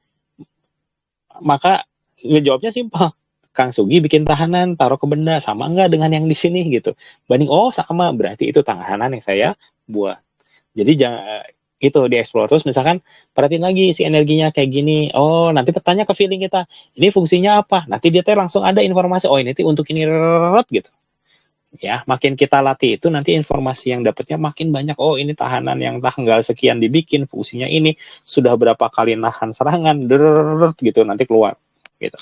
Speaker 1: Maka ngejawabnya simpel. Kang Sugi bikin tahanan, taruh ke benda, sama enggak dengan yang di sini gitu. Banding, sama, berarti itu tahanan yang saya buat. Jadi jangan itu dieksplor terus, misalkan perhatiin lagi si energinya kayak gini. Oh, nanti bertanya ke feeling kita, ini fungsinya apa? Nanti dia langsung ada informasi, ini untuk ini gitu. Ya, makin kita latih itu nanti informasi yang dapatnya makin banyak. Oh, ini tahanan yang tanggal sekian dibikin, fungsinya ini, sudah berapa kali nahan serangan, gitu nanti keluar gitu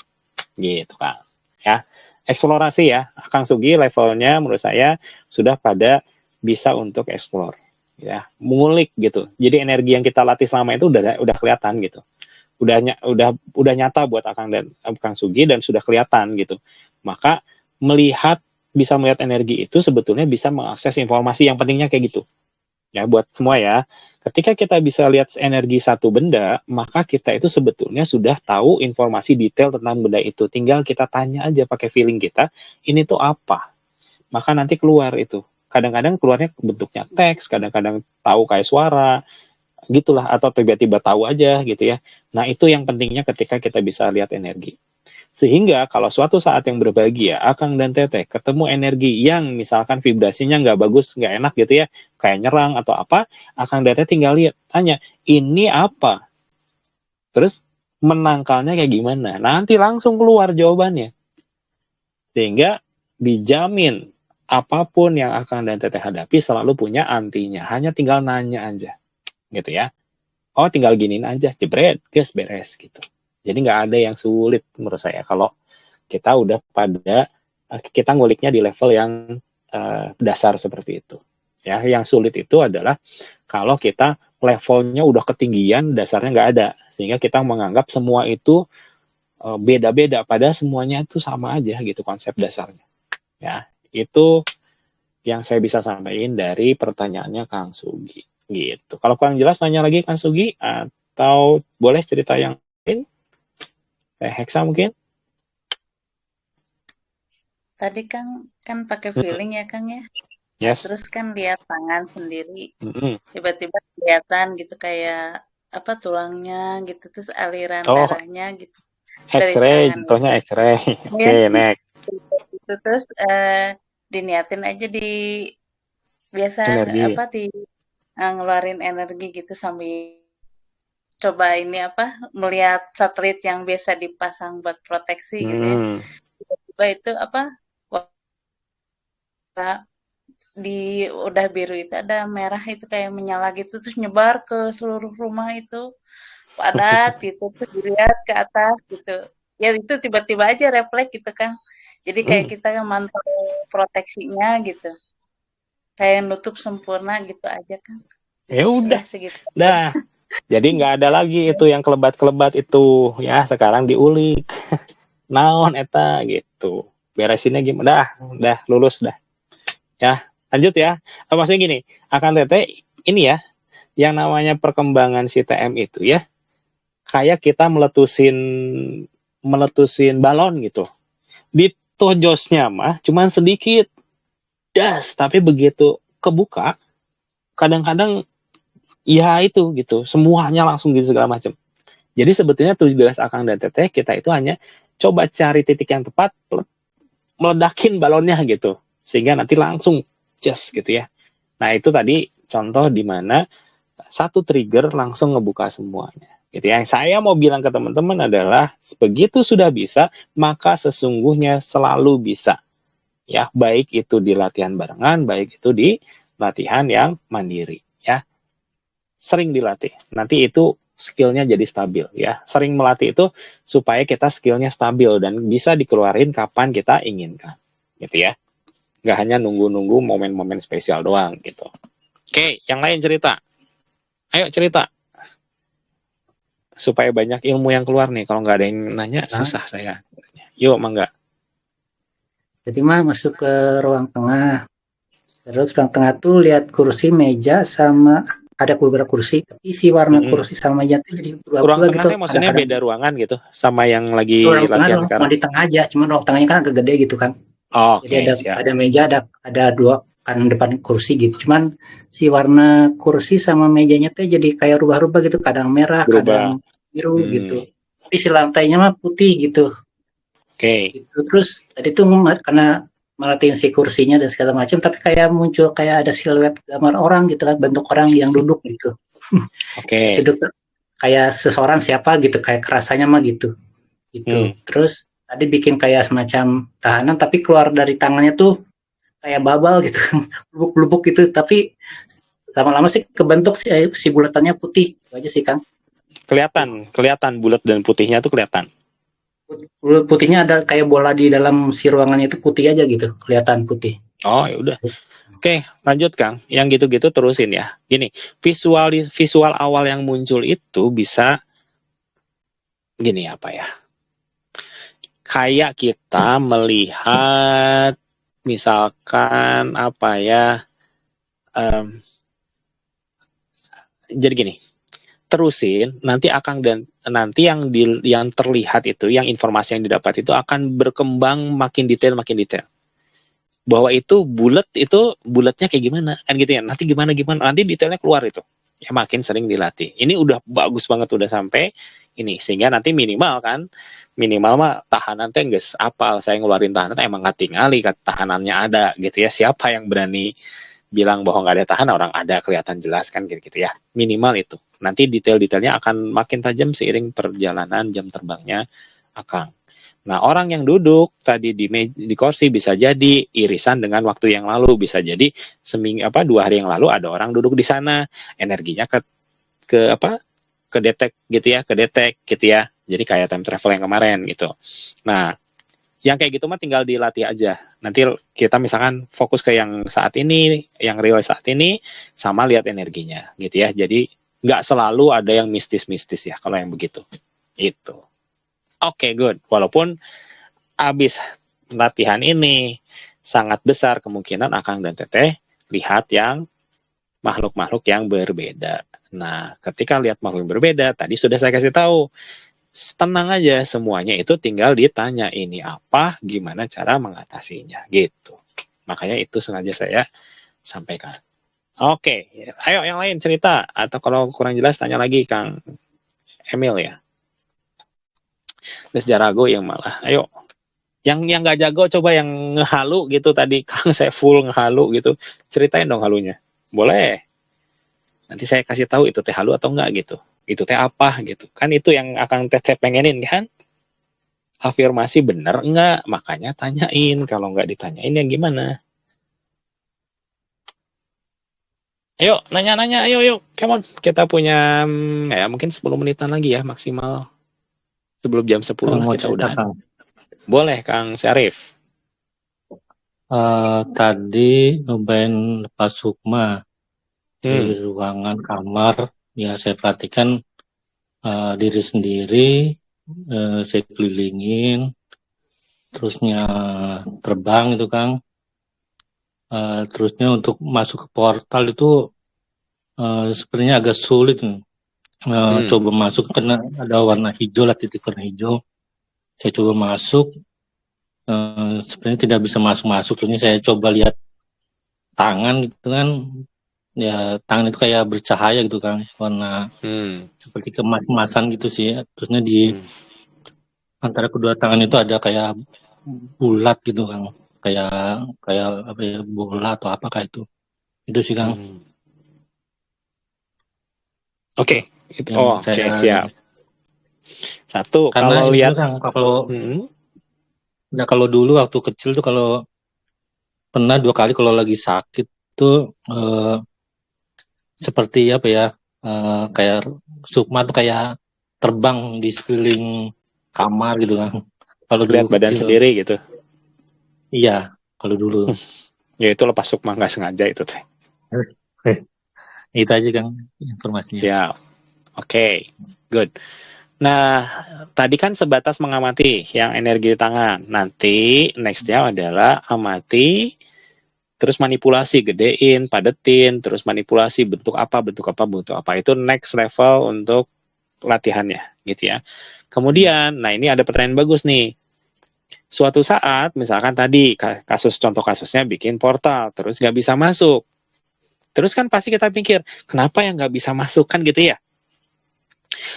Speaker 1: kan ya. Eksplorasi ya, Kang Sugi levelnya menurut saya sudah pada bisa untuk explore ya, mengulik gitu. Jadi energi yang kita latih selama itu udah kelihatan gitu, udah nyata buat Akang dan Kang Sugi dan sudah kelihatan gitu. Maka bisa melihat energi itu sebetulnya bisa mengakses informasi yang pentingnya kayak gitu ya, buat semua ya. Ketika kita bisa lihat energi satu benda, maka kita itu sebetulnya sudah tahu informasi detail tentang benda itu. Tinggal kita tanya aja pakai feeling kita, ini tuh apa? Maka nanti keluar itu. Kadang-kadang keluarnya bentuknya teks, kadang-kadang tahu kayak suara, gitulah, atau tiba-tiba tahu aja gitu ya. Nah, itu yang pentingnya ketika kita bisa lihat energi. Sehingga kalau suatu saat yang berbahagia, Akang dan Teteh ketemu energi yang misalkan vibrasinya nggak bagus, nggak enak gitu ya, kayak nyerang atau apa, Akang dan Teteh tinggal lihat, tanya, ini apa? Terus menangkalnya kayak gimana? Nanti langsung keluar jawabannya. Sehingga dijamin apapun yang Akang dan Teteh hadapi selalu punya antinya. Hanya tinggal nanya aja. Gitu ya. Oh, tinggal giniin aja, jebret, guys, beres gitu. Jadi nggak ada yang sulit menurut saya kalau kita udah kita nguliknya di level yang dasar seperti itu. Ya, yang sulit itu adalah kalau kita levelnya udah ketinggian, dasarnya nggak ada, sehingga kita menganggap semua itu beda-beda, padahal semuanya itu sama aja gitu konsep dasarnya. Ya, itu yang saya bisa sampaikan dari pertanyaannya Kang Sugi. Gitu. Kalau kurang jelas nanya lagi Kang Sugi, atau boleh cerita yang lain? Hexa mungkin?
Speaker 5: Tadi kan pakai feeling ya Kang ya.
Speaker 1: Yes.
Speaker 5: Terus kan lihat tangan sendiri. Tiba-tiba kelihatan gitu kayak apa tulangnya gitu, terus aliran darahnya gitu.
Speaker 1: X-ray, contohnya X-ray. Oke, next.
Speaker 5: Itu terus diniatin aja biasa energi. Ngeluarin energi gitu sambil coba ini melihat satelit yang biasa dipasang buat proteksi gitu ya. Tiba-tiba itu udah biru itu ada merah itu kayak menyala gitu terus nyebar ke seluruh rumah itu padat gitu, terus dilihat ke atas gitu ya, itu tiba-tiba aja refleks gitu kan, jadi kayak kita mantau proteksinya gitu, kayak nutup sempurna gitu aja kan.
Speaker 1: Ya udah segitu. Jadi nggak ada lagi itu yang kelebat-kelebat itu ya, sekarang diulik naon eta gitu, beresinnya gimana, dah lulus dah ya. Lanjut ya. Maksudnya gini, Akang Teteh ini ya, yang namanya perkembangan si TM itu ya, kayak kita meletusin balon gitu. Ditojosnya mah cuman sedikit, tapi begitu kebuka, kadang-kadang ya itu gitu, semuanya langsung gitu segala macam. Jadi sebetulnya tugas Akang dan Teteh kita itu hanya coba cari titik yang tepat, meledakin balonnya gitu, sehingga nanti langsung just gitu ya. Nah itu tadi contoh di mana satu trigger langsung ngebuka semuanya. Gitu ya. Yang saya mau bilang ke teman-teman adalah begitu sudah bisa, maka sesungguhnya selalu bisa. Ya, baik itu di latihan barengan, baik itu di latihan yang mandiri. Ya, sering dilatih. Nanti itu skillnya jadi stabil. Ya, sering melatih itu supaya kita skillnya stabil dan bisa dikeluarin kapan kita inginkan. Gitu ya. Nggak hanya nunggu-nunggu momen-momen spesial doang gitu. Oke, yang lain cerita. Ayo cerita. Supaya banyak ilmu yang keluar nih. Kalau nggak ada yang nanya, susah saya. Yuk, mangga.
Speaker 10: Jadi mah masuk ke ruang tengah. Terus ruang tengah tuh lihat kursi, meja, sama ada beberapa kursi. Tapi si warna kursi sama meja tuh jadi berubah
Speaker 1: Ruang
Speaker 10: gitu.
Speaker 1: tengahnya maksudnya beda ruangan gitu? Sama yang lagi
Speaker 10: ruang
Speaker 1: latihan
Speaker 10: tengah
Speaker 1: sekarang?
Speaker 10: Di tengah aja. Cuman ruang tengahnya kan agak gede gitu kan.
Speaker 1: Oh,
Speaker 10: jadi ada meja, ada dua kanan depan kursi gitu. Cuman si warna kursi sama mejanya tuh jadi kayak rubah-rubah gitu. Kadang merah, kadang biru gitu. Tapi si lantainya mah putih gitu. Gitu. Terus tadi tuh karena merhatiin si kursinya dan segala macam, tapi kayak muncul kayak ada siluet gambar orang gitu kan, bentuk orang yang duduk gitu. Duduk kayak seseorang siapa gitu, kayak kerasanya mah gitu. Gitu. Terus tadi bikin kayak semacam tahanan, tapi keluar dari tangannya tuh kayak babal gitu, lubuk-lubuk gitu. Tapi lama-lama sih kebentuk si bulatannya putih, itu aja sih Kang.
Speaker 1: Kelihatan bulat dan putihnya tuh kelihatan.
Speaker 10: Putihnya ada kayak bola di dalam si ruangannya itu putih aja gitu, kelihatan putih.
Speaker 1: Oh ya udah. Oke, lanjut Kang. Yang gitu-gitu terusin ya. Gini, visual awal yang muncul itu bisa gini apa ya? Kayak kita melihat misalkan apa ya? Jadi gini. Terusin, nanti yang terlihat itu, yang informasi yang didapat itu akan berkembang makin detail. Bahwa itu bulatnya kayak gimana kan gitu ya. Nanti gimana nanti detailnya keluar itu. Ya makin sering dilatih. Ini udah bagus banget udah sampai ini sehingga nanti minimal mah tahanan teh geus apal. Saya ngeluarin tahanan emang nggak tingali tahanannya ada gitu ya. Siapa yang berani bilang bahwa nggak ada tahanan, orang ada kelihatan jelas kan gitu ya. Minimal itu. Nanti detail-detailnya akan makin tajam seiring perjalanan jam terbangnya Akang. Nah, orang yang duduk tadi di kursi bisa jadi irisan dengan waktu yang lalu, bisa jadi 2 hari yang lalu ada orang duduk di sana, energinya ke detect gitu ya. Jadi kayak time travel yang kemarin gitu. Nah, yang kayak gitu mah tinggal dilatih aja. Nanti kita misalkan fokus ke yang saat ini, yang real saat ini, sama lihat energinya gitu ya. Jadi nggak selalu ada yang mistis-mistis ya kalau yang begitu. Itu. Oke, good. Walaupun abis latihan ini sangat besar kemungkinan Akang dan Teteh lihat yang makhluk-makhluk yang berbeda. Nah, ketika lihat makhluk yang berbeda, tadi sudah saya kasih tahu. Tenang aja, semuanya itu tinggal ditanya ini apa, gimana cara mengatasinya gitu. Makanya itu sengaja saya sampaikan. Oke, ayo yang lain cerita atau kalau kurang jelas tanya lagi Kang Emil ya. Terus jago yang malah. Ayo. Yang nggak jago coba yang ngehalu gitu tadi Kang saya full ngehalu gitu. Ceritain dong halunya. Boleh. Nanti saya kasih tahu itu teh halu atau enggak gitu. Itu teh apa gitu. Kan itu yang akan Teteh pengenin kan? Afirmasi bener enggak? Makanya tanyain. Kalau enggak ditanyain ya gimana? Ayo, nanya-nanya, ayo, come on. Kita punya ya mungkin 10 menitan lagi ya maksimal. Sebelum jam 10 kita udah. Boleh, Kang Syarif.
Speaker 11: Tadi nyobain lepas sukma di ruangan kamar. Ya, saya perhatikan diri sendiri, saya kelilingin, terusnya terbang itu, Kang. Terusnya untuk masuk ke portal itu sebenarnya agak sulit. Coba masuk karena ada warna hijau lah, titik warna hijau. Saya coba masuk, sebenarnya tidak bisa masuk. Terusnya saya coba lihat tangan gitu kan, ya tangan itu kayak bercahaya gitu kan, warna seperti kemas-kemasan gitu sih. Terusnya antara kedua tangan itu ada kayak bulat gitu Kang, kayak kayak apa ya, bola atau apakah itu sih Kang.
Speaker 1: Oke,
Speaker 11: Yang
Speaker 1: oke,
Speaker 11: saya
Speaker 1: siap. Satu,
Speaker 11: karena
Speaker 1: kalau
Speaker 11: ini
Speaker 1: lihat,
Speaker 11: juga Kang, kalau dulu waktu kecil tuh kalau pernah 2 kali kalau lagi sakit tuh seperti apa ya, kayak sukma tuh kayak terbang di sekeliling kamar gitu kan. Kalau dulu
Speaker 1: lihat badan
Speaker 11: kecil.
Speaker 1: sendiri gitu.
Speaker 11: Iya, kalau dulu.
Speaker 1: Ya itu lepas sukma, nggak sengaja itu teh.
Speaker 11: Itu aja Kang informasinya.
Speaker 1: Siap. Oke, good. Nah, tadi kan sebatas mengamati yang energi di tangan. Nanti nextnya adalah amati, terus manipulasi, gedein, padetin, terus manipulasi bentuk apa, bentuk apa, bentuk apa. Itu next level untuk latihannya, gitu ya. Kemudian, nah ini ada pertanyaan bagus nih. Suatu saat, misalkan tadi contoh kasusnya bikin portal, terus nggak bisa masuk. Terus kan pasti kita pikir, kenapa yang nggak bisa masuk kan gitu ya?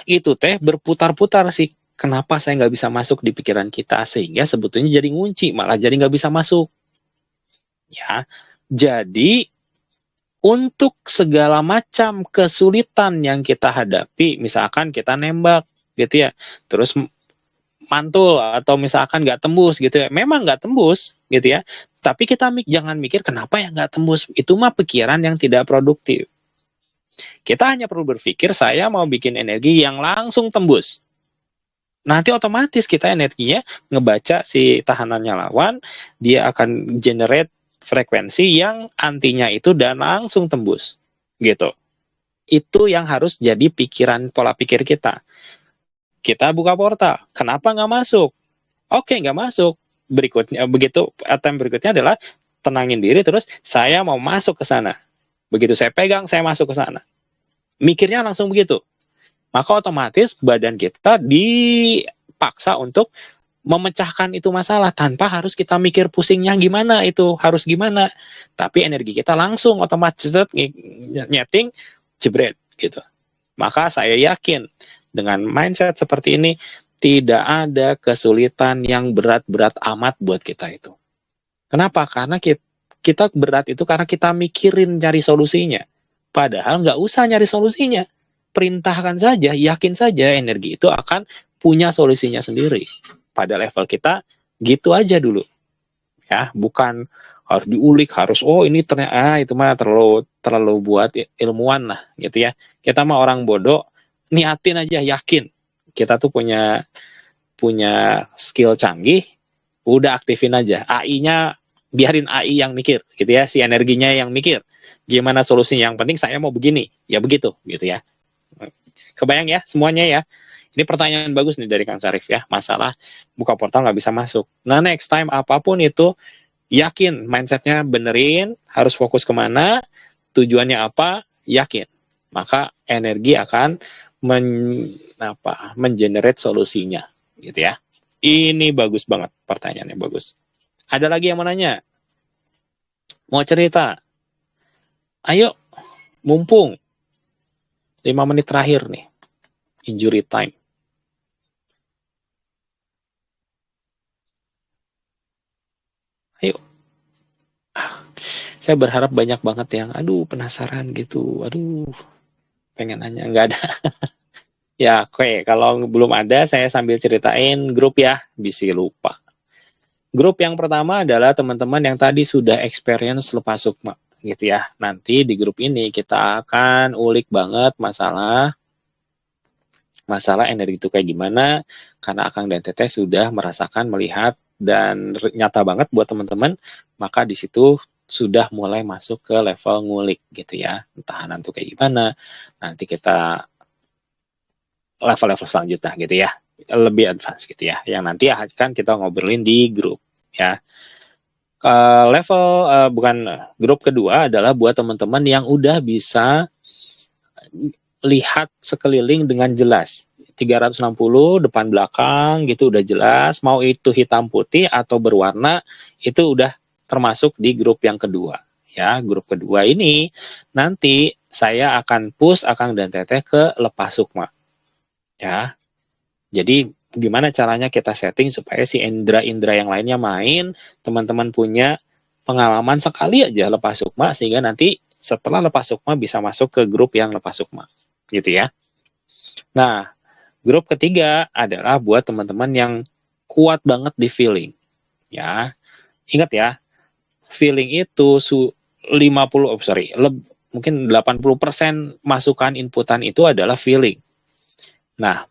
Speaker 1: Itu teh berputar-putar sih. Kenapa saya nggak bisa masuk di pikiran kita sehingga sebetulnya jadi ngunci, malah jadi nggak bisa masuk. Ya, jadi untuk segala macam kesulitan yang kita hadapi, misalkan kita nembak gitu ya, terus mantul atau misalkan nggak tembus gitu ya, memang nggak tembus gitu ya, tapi kita jangan mikir kenapa ya nggak tembus, itu mah pikiran yang tidak produktif. Kita hanya perlu berpikir saya mau bikin energi yang langsung tembus. Nanti otomatis kita energinya ngebaca si tahanannya lawan, dia akan generate frekuensi yang antinya itu dan langsung tembus. Gitu. Itu yang harus jadi pikiran pola pikir kita. Kita buka portal, kenapa nggak masuk? Oke, nggak masuk. Berikutnya, begitu attempt berikutnya adalah tenangin diri terus saya mau masuk ke sana. Begitu saya pegang, saya masuk ke sana. Mikirnya langsung begitu. Maka otomatis badan kita dipaksa untuk memecahkan itu masalah tanpa harus kita mikir pusingnya gimana itu harus gimana, tapi energi kita langsung otomatis nyeting jebret gitu. Maka saya yakin dengan mindset seperti ini tidak ada kesulitan yang berat-berat amat buat kita itu. Kenapa? Karena kita berat itu karena kita mikirin cari solusinya, padahal nggak usah nyari solusinya. Perintahkan saja, yakin saja energi itu akan punya solusinya sendiri. Pada level kita, gitu aja dulu. Ya, bukan harus diulik, harus ini ternyata itu mah terlalu buat ilmuwan lah gitu ya. Kita mah orang bodoh, niatin aja, yakin. Kita tuh punya skill canggih, udah aktifin aja. AI-nya biarin AI yang mikir gitu ya, si energinya yang mikir. Gimana solusinya? Yang penting saya mau begini, ya begitu gitu ya. Kebayang ya semuanya ya. Ini pertanyaan bagus nih dari Kang Sarif ya. Masalah buka portal nggak bisa masuk. Nah next time apapun itu, yakin mindsetnya benerin, harus fokus kemana, tujuannya apa, yakin. Maka energi akan mengenerate solusinya gitu ya. Ini bagus banget, pertanyaannya bagus. Ada lagi yang mau nanya? Mau cerita? Ayo, mumpung 5 menit terakhir nih. Injury time. Ayo. Saya berharap banyak banget yang penasaran gitu. Pengen nanya, nggak ada. Ya, oke. Kalau belum ada, saya sambil ceritain grup ya. Bisa lupa. Grup yang pertama adalah teman-teman yang tadi sudah experience lepas sukma. Gitu ya. Nanti di grup ini kita akan ulik banget masalah energi itu kayak gimana, karena Akang dan Teteh sudah merasakan, melihat, dan nyata banget buat teman-teman, maka di situ sudah mulai masuk ke level ngulik gitu ya, tahanan tuh kayak gimana, nanti kita level-level selanjutnya gitu ya, lebih advance gitu ya, yang nanti akan kita ngobrolin di grup ya. Bukan grup kedua adalah buat teman-teman yang udah bisa lihat sekeliling dengan jelas, 360 depan belakang gitu udah jelas, mau itu hitam putih atau berwarna itu udah termasuk di grup yang kedua ya. Grup kedua ini nanti saya akan push Akang dan Teteh ke lepas sukma ya. Jadi gimana caranya kita setting supaya si indra-indra yang lainnya main, teman-teman punya pengalaman sekali aja lepas sukma, sehingga nanti setelah lepas sukma bisa masuk ke grup yang lepas sukma, gitu ya. Nah, grup ketiga adalah buat teman-teman yang kuat banget di feeling, ya. Ingat ya, feeling itu mungkin 80% masukan inputan itu adalah feeling. Nah,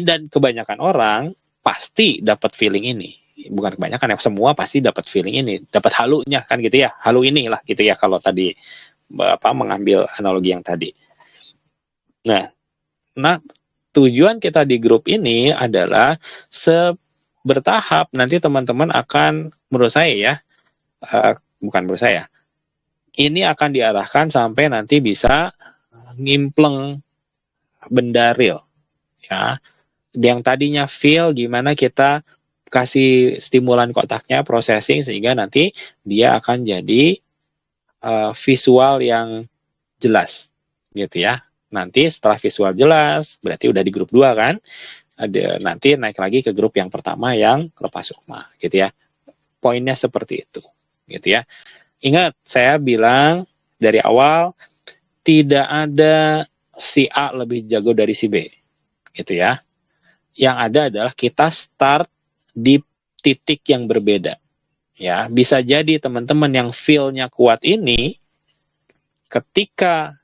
Speaker 1: dan kebanyakan orang pasti dapat feeling ini. Bukan kebanyakan ya, semua pasti dapat feeling ini, dapat halunya kan gitu ya. Halu inilah gitu ya kalau tadi mengambil analogi yang tadi. Nah, tujuan kita di grup ini adalah bertahap nanti teman-teman akan, menurut saya ya, bukan menurut saya, ini akan diarahkan sampai nanti bisa ngimpleng benda real, ya. Yang tadinya feel, gimana kita kasih stimulan kotaknya, processing, sehingga nanti dia akan jadi visual yang jelas, gitu ya. Nanti setelah visual jelas, berarti udah di grup 2 kan, nanti naik lagi ke grup yang pertama yang lepas sukma, gitu ya. Poinnya seperti itu, gitu ya. Ingat, saya bilang dari awal, tidak ada si A lebih jago dari si B, gitu ya. Yang ada adalah kita start di titik yang berbeda, ya. Bisa jadi teman-teman yang feel-nya kuat ini, ketika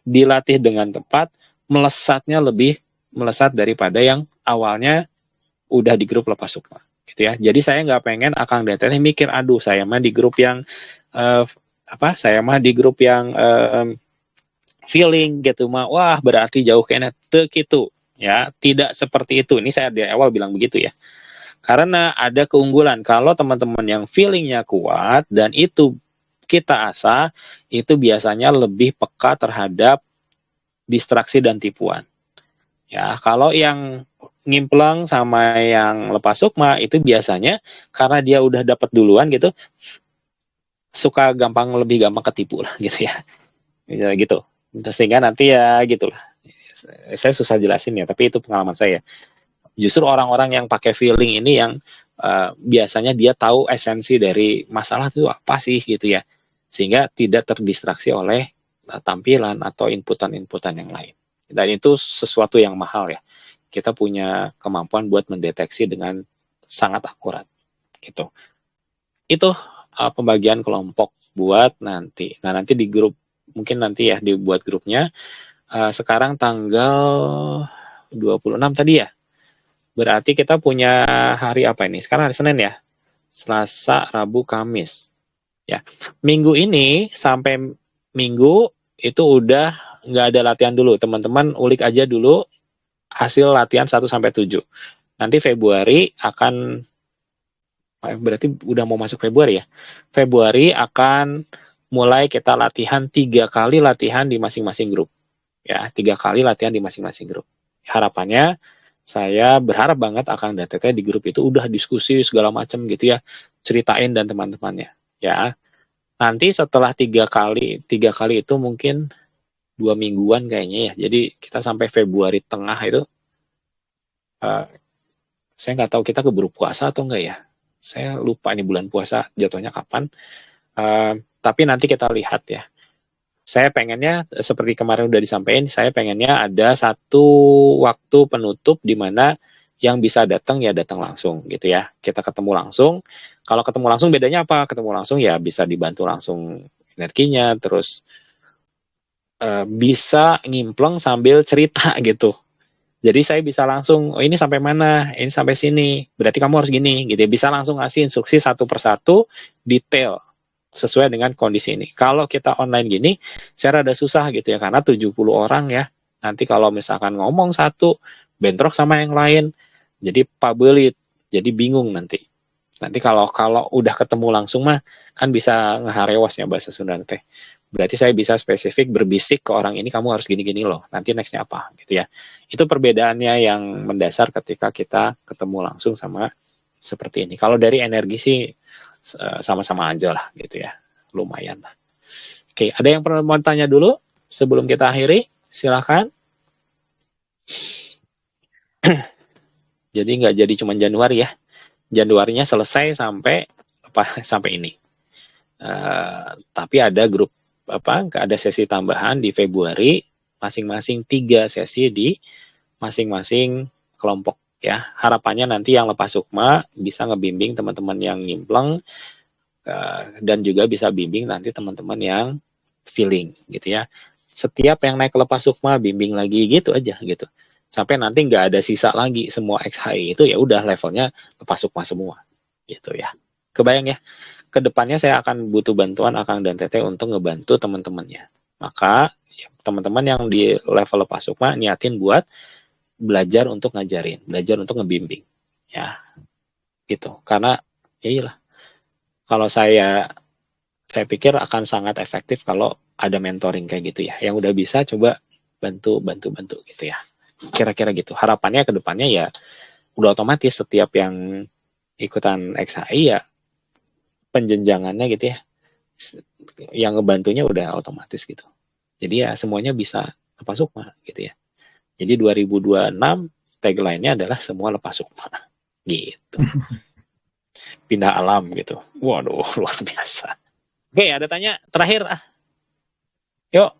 Speaker 1: dilatih dengan tepat, melesatnya lebih melesat daripada yang awalnya udah di grup lepas sukma, gitu ya. Jadi saya nggak pengen Akang DT mikir, aduh saya mah di grup yang feeling gitu mah, wah berarti jauh kayaknya gitu ya. Tidak seperti itu. Ini saya di awal bilang begitu ya. Karena ada keunggulan kalau teman-teman yang feelingnya kuat dan itu kita asah, itu biasanya lebih peka terhadap distraksi dan tipuan. Ya, kalau yang ngimpleng sama yang lepas sukma itu biasanya karena dia udah dapat duluan gitu, suka lebih gampang ketipu lah gitu ya. Gitu. Sehingga nanti ya gitulah. Saya susah jelasin ya, tapi itu pengalaman saya. Justru orang-orang yang pakai feeling ini yang biasanya dia tahu esensi dari masalah itu apa sih gitu ya. Sehingga tidak terdistraksi oleh tampilan atau inputan-inputan yang lain. Dan itu sesuatu yang mahal ya. Kita punya kemampuan buat mendeteksi dengan sangat akurat gitu. Itu pembagian kelompok buat nanti. Nah, nanti di grup, mungkin nanti ya dibuat grupnya. Sekarang tanggal 26 tadi ya. Berarti kita punya hari apa ini? Sekarang hari Senin ya. Selasa, Rabu, Kamis. Ya. Minggu ini sampai Minggu itu udah nggak ada latihan dulu. Teman-teman ulik aja dulu hasil latihan 1 sampai 7. Nanti Februari akan, berarti udah mau masuk Februari ya. Februari akan mulai kita latihan 3 kali latihan di masing-masing grup. Ya, 3 kali latihan di masing-masing grup. Harapannya, saya berharap banget Akang dan Teteh di grup itu udah diskusi segala macam gitu ya. Ceritain dan teman-temannya. Ya, nanti setelah 3 kali itu mungkin 2 mingguan kayaknya ya. Jadi kita sampai Februari tengah itu, saya nggak tahu kita keburu puasa atau enggak ya. Saya lupa ini bulan puasa jatuhnya kapan. Tapi nanti kita lihat ya. Saya pengennya seperti kemarin udah disampaikan, saya pengennya ada satu waktu penutup di mana yang bisa datang ya datang langsung gitu ya. Kita ketemu langsung. Kalau ketemu langsung bedanya apa? Ketemu langsung ya bisa dibantu langsung energinya, terus bisa ngimpleng sambil cerita gitu. Jadi saya bisa langsung, oh ini sampai mana, ini sampai sini, berarti kamu harus gini, gitu ya. Bisa langsung ngasih instruksi satu persatu, detail, sesuai dengan kondisi ini. Kalau kita online gini, saya rada susah gitu ya, karena 70 orang ya. Nanti kalau misalkan ngomong satu, bentrok sama yang lain, jadi pabelit, jadi bingung nanti. Nanti kalau udah ketemu langsung mah, kan bisa ngeharewas ya bahasa Sunda teh. Berarti saya bisa spesifik berbisik ke orang ini, kamu harus gini-gini loh, nanti nextnya apa gitu ya. Itu perbedaannya yang mendasar ketika kita ketemu langsung sama seperti ini. Kalau dari energi sih sama-sama aja lah gitu ya, lumayan lah. Oke, ada yang perlu mau tanya dulu sebelum kita akhiri? Silakan. Jadi nggak jadi cuma Januari ya. Januarinya selesai sampai ini. Tapi ada grup ada sesi tambahan di Februari, masing-masing 3 sesi di masing-masing kelompok ya. Harapannya nanti yang lepas sukma bisa ngebimbing teman-teman yang nyimpleng, dan juga bisa bimbing nanti teman-teman yang feeling gitu ya. Setiap yang naik lepas sukma bimbing lagi gitu aja gitu. Sampai nanti nggak ada sisa lagi, semua XHI itu ya udah levelnya lepas sukma semua gitu ya. Kebayang ya, kedepannya saya akan butuh bantuan Akang dan Teteh untuk ngebantu teman-temannya. Maka ya, teman-teman yang di level lepas sukma niatin buat belajar untuk ngajarin, belajar untuk ngebimbing ya gitu. Karena ya iyalah, kalau saya pikir akan sangat efektif kalau ada mentoring kayak gitu ya, yang udah bisa coba bantu gitu ya. Kira-kira gitu. Harapannya ke depannya ya udah otomatis setiap yang ikutan XHI ya penjenjangannya gitu ya. Yang ngebantunya udah otomatis gitu. Jadi ya semuanya bisa lepas sukma gitu ya. Jadi 2026 tagline-nya adalah semua lepas sukma gitu. Pindah alam gitu. Waduh, luar biasa. Oke, ada tanya terakhir Yuk.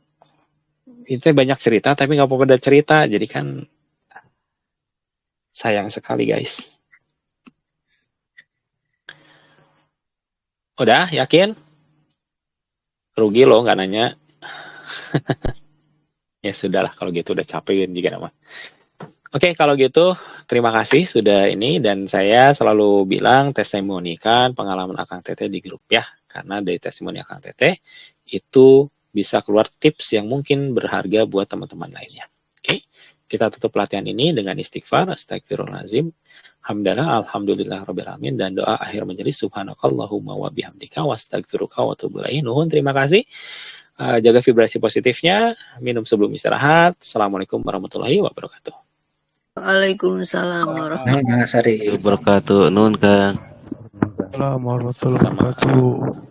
Speaker 1: Itu banyak cerita tapi nggak apa-apa ada cerita, jadi kan sayang sekali guys. Udah yakin? Rugi loh nggak nanya. Ya sudahlah kalau gitu, udah capek juga nama. Oke, kalau gitu terima kasih sudah ini, dan saya selalu bilang testimonikan pengalaman Akang Teteh di grup ya, karena dari testimoni Akang Teteh itu bisa keluar tips yang mungkin berharga buat teman-teman lainnya. Oke, kita tutup pelatihan ini dengan istighfar, astagfirullahaladzim, hamdalah, alhamdulillah, rabbil alamin, dan doa akhir majelis, subhanakallahumma wa bihamdika, wa astagfiruka wa atubu ilaik. Nuhun, terima kasih. Jaga vibrasi positifnya, minum sebelum istirahat. Assalamualaikum warahmatullahi wabarakatuh.
Speaker 12: Waalaikumsalam warahmatullahi
Speaker 3: Nah, Sari.
Speaker 7: Wabarakatuh. Nun Kang.
Speaker 13: Assalamualaikum warahmatullahi wabarakatuh.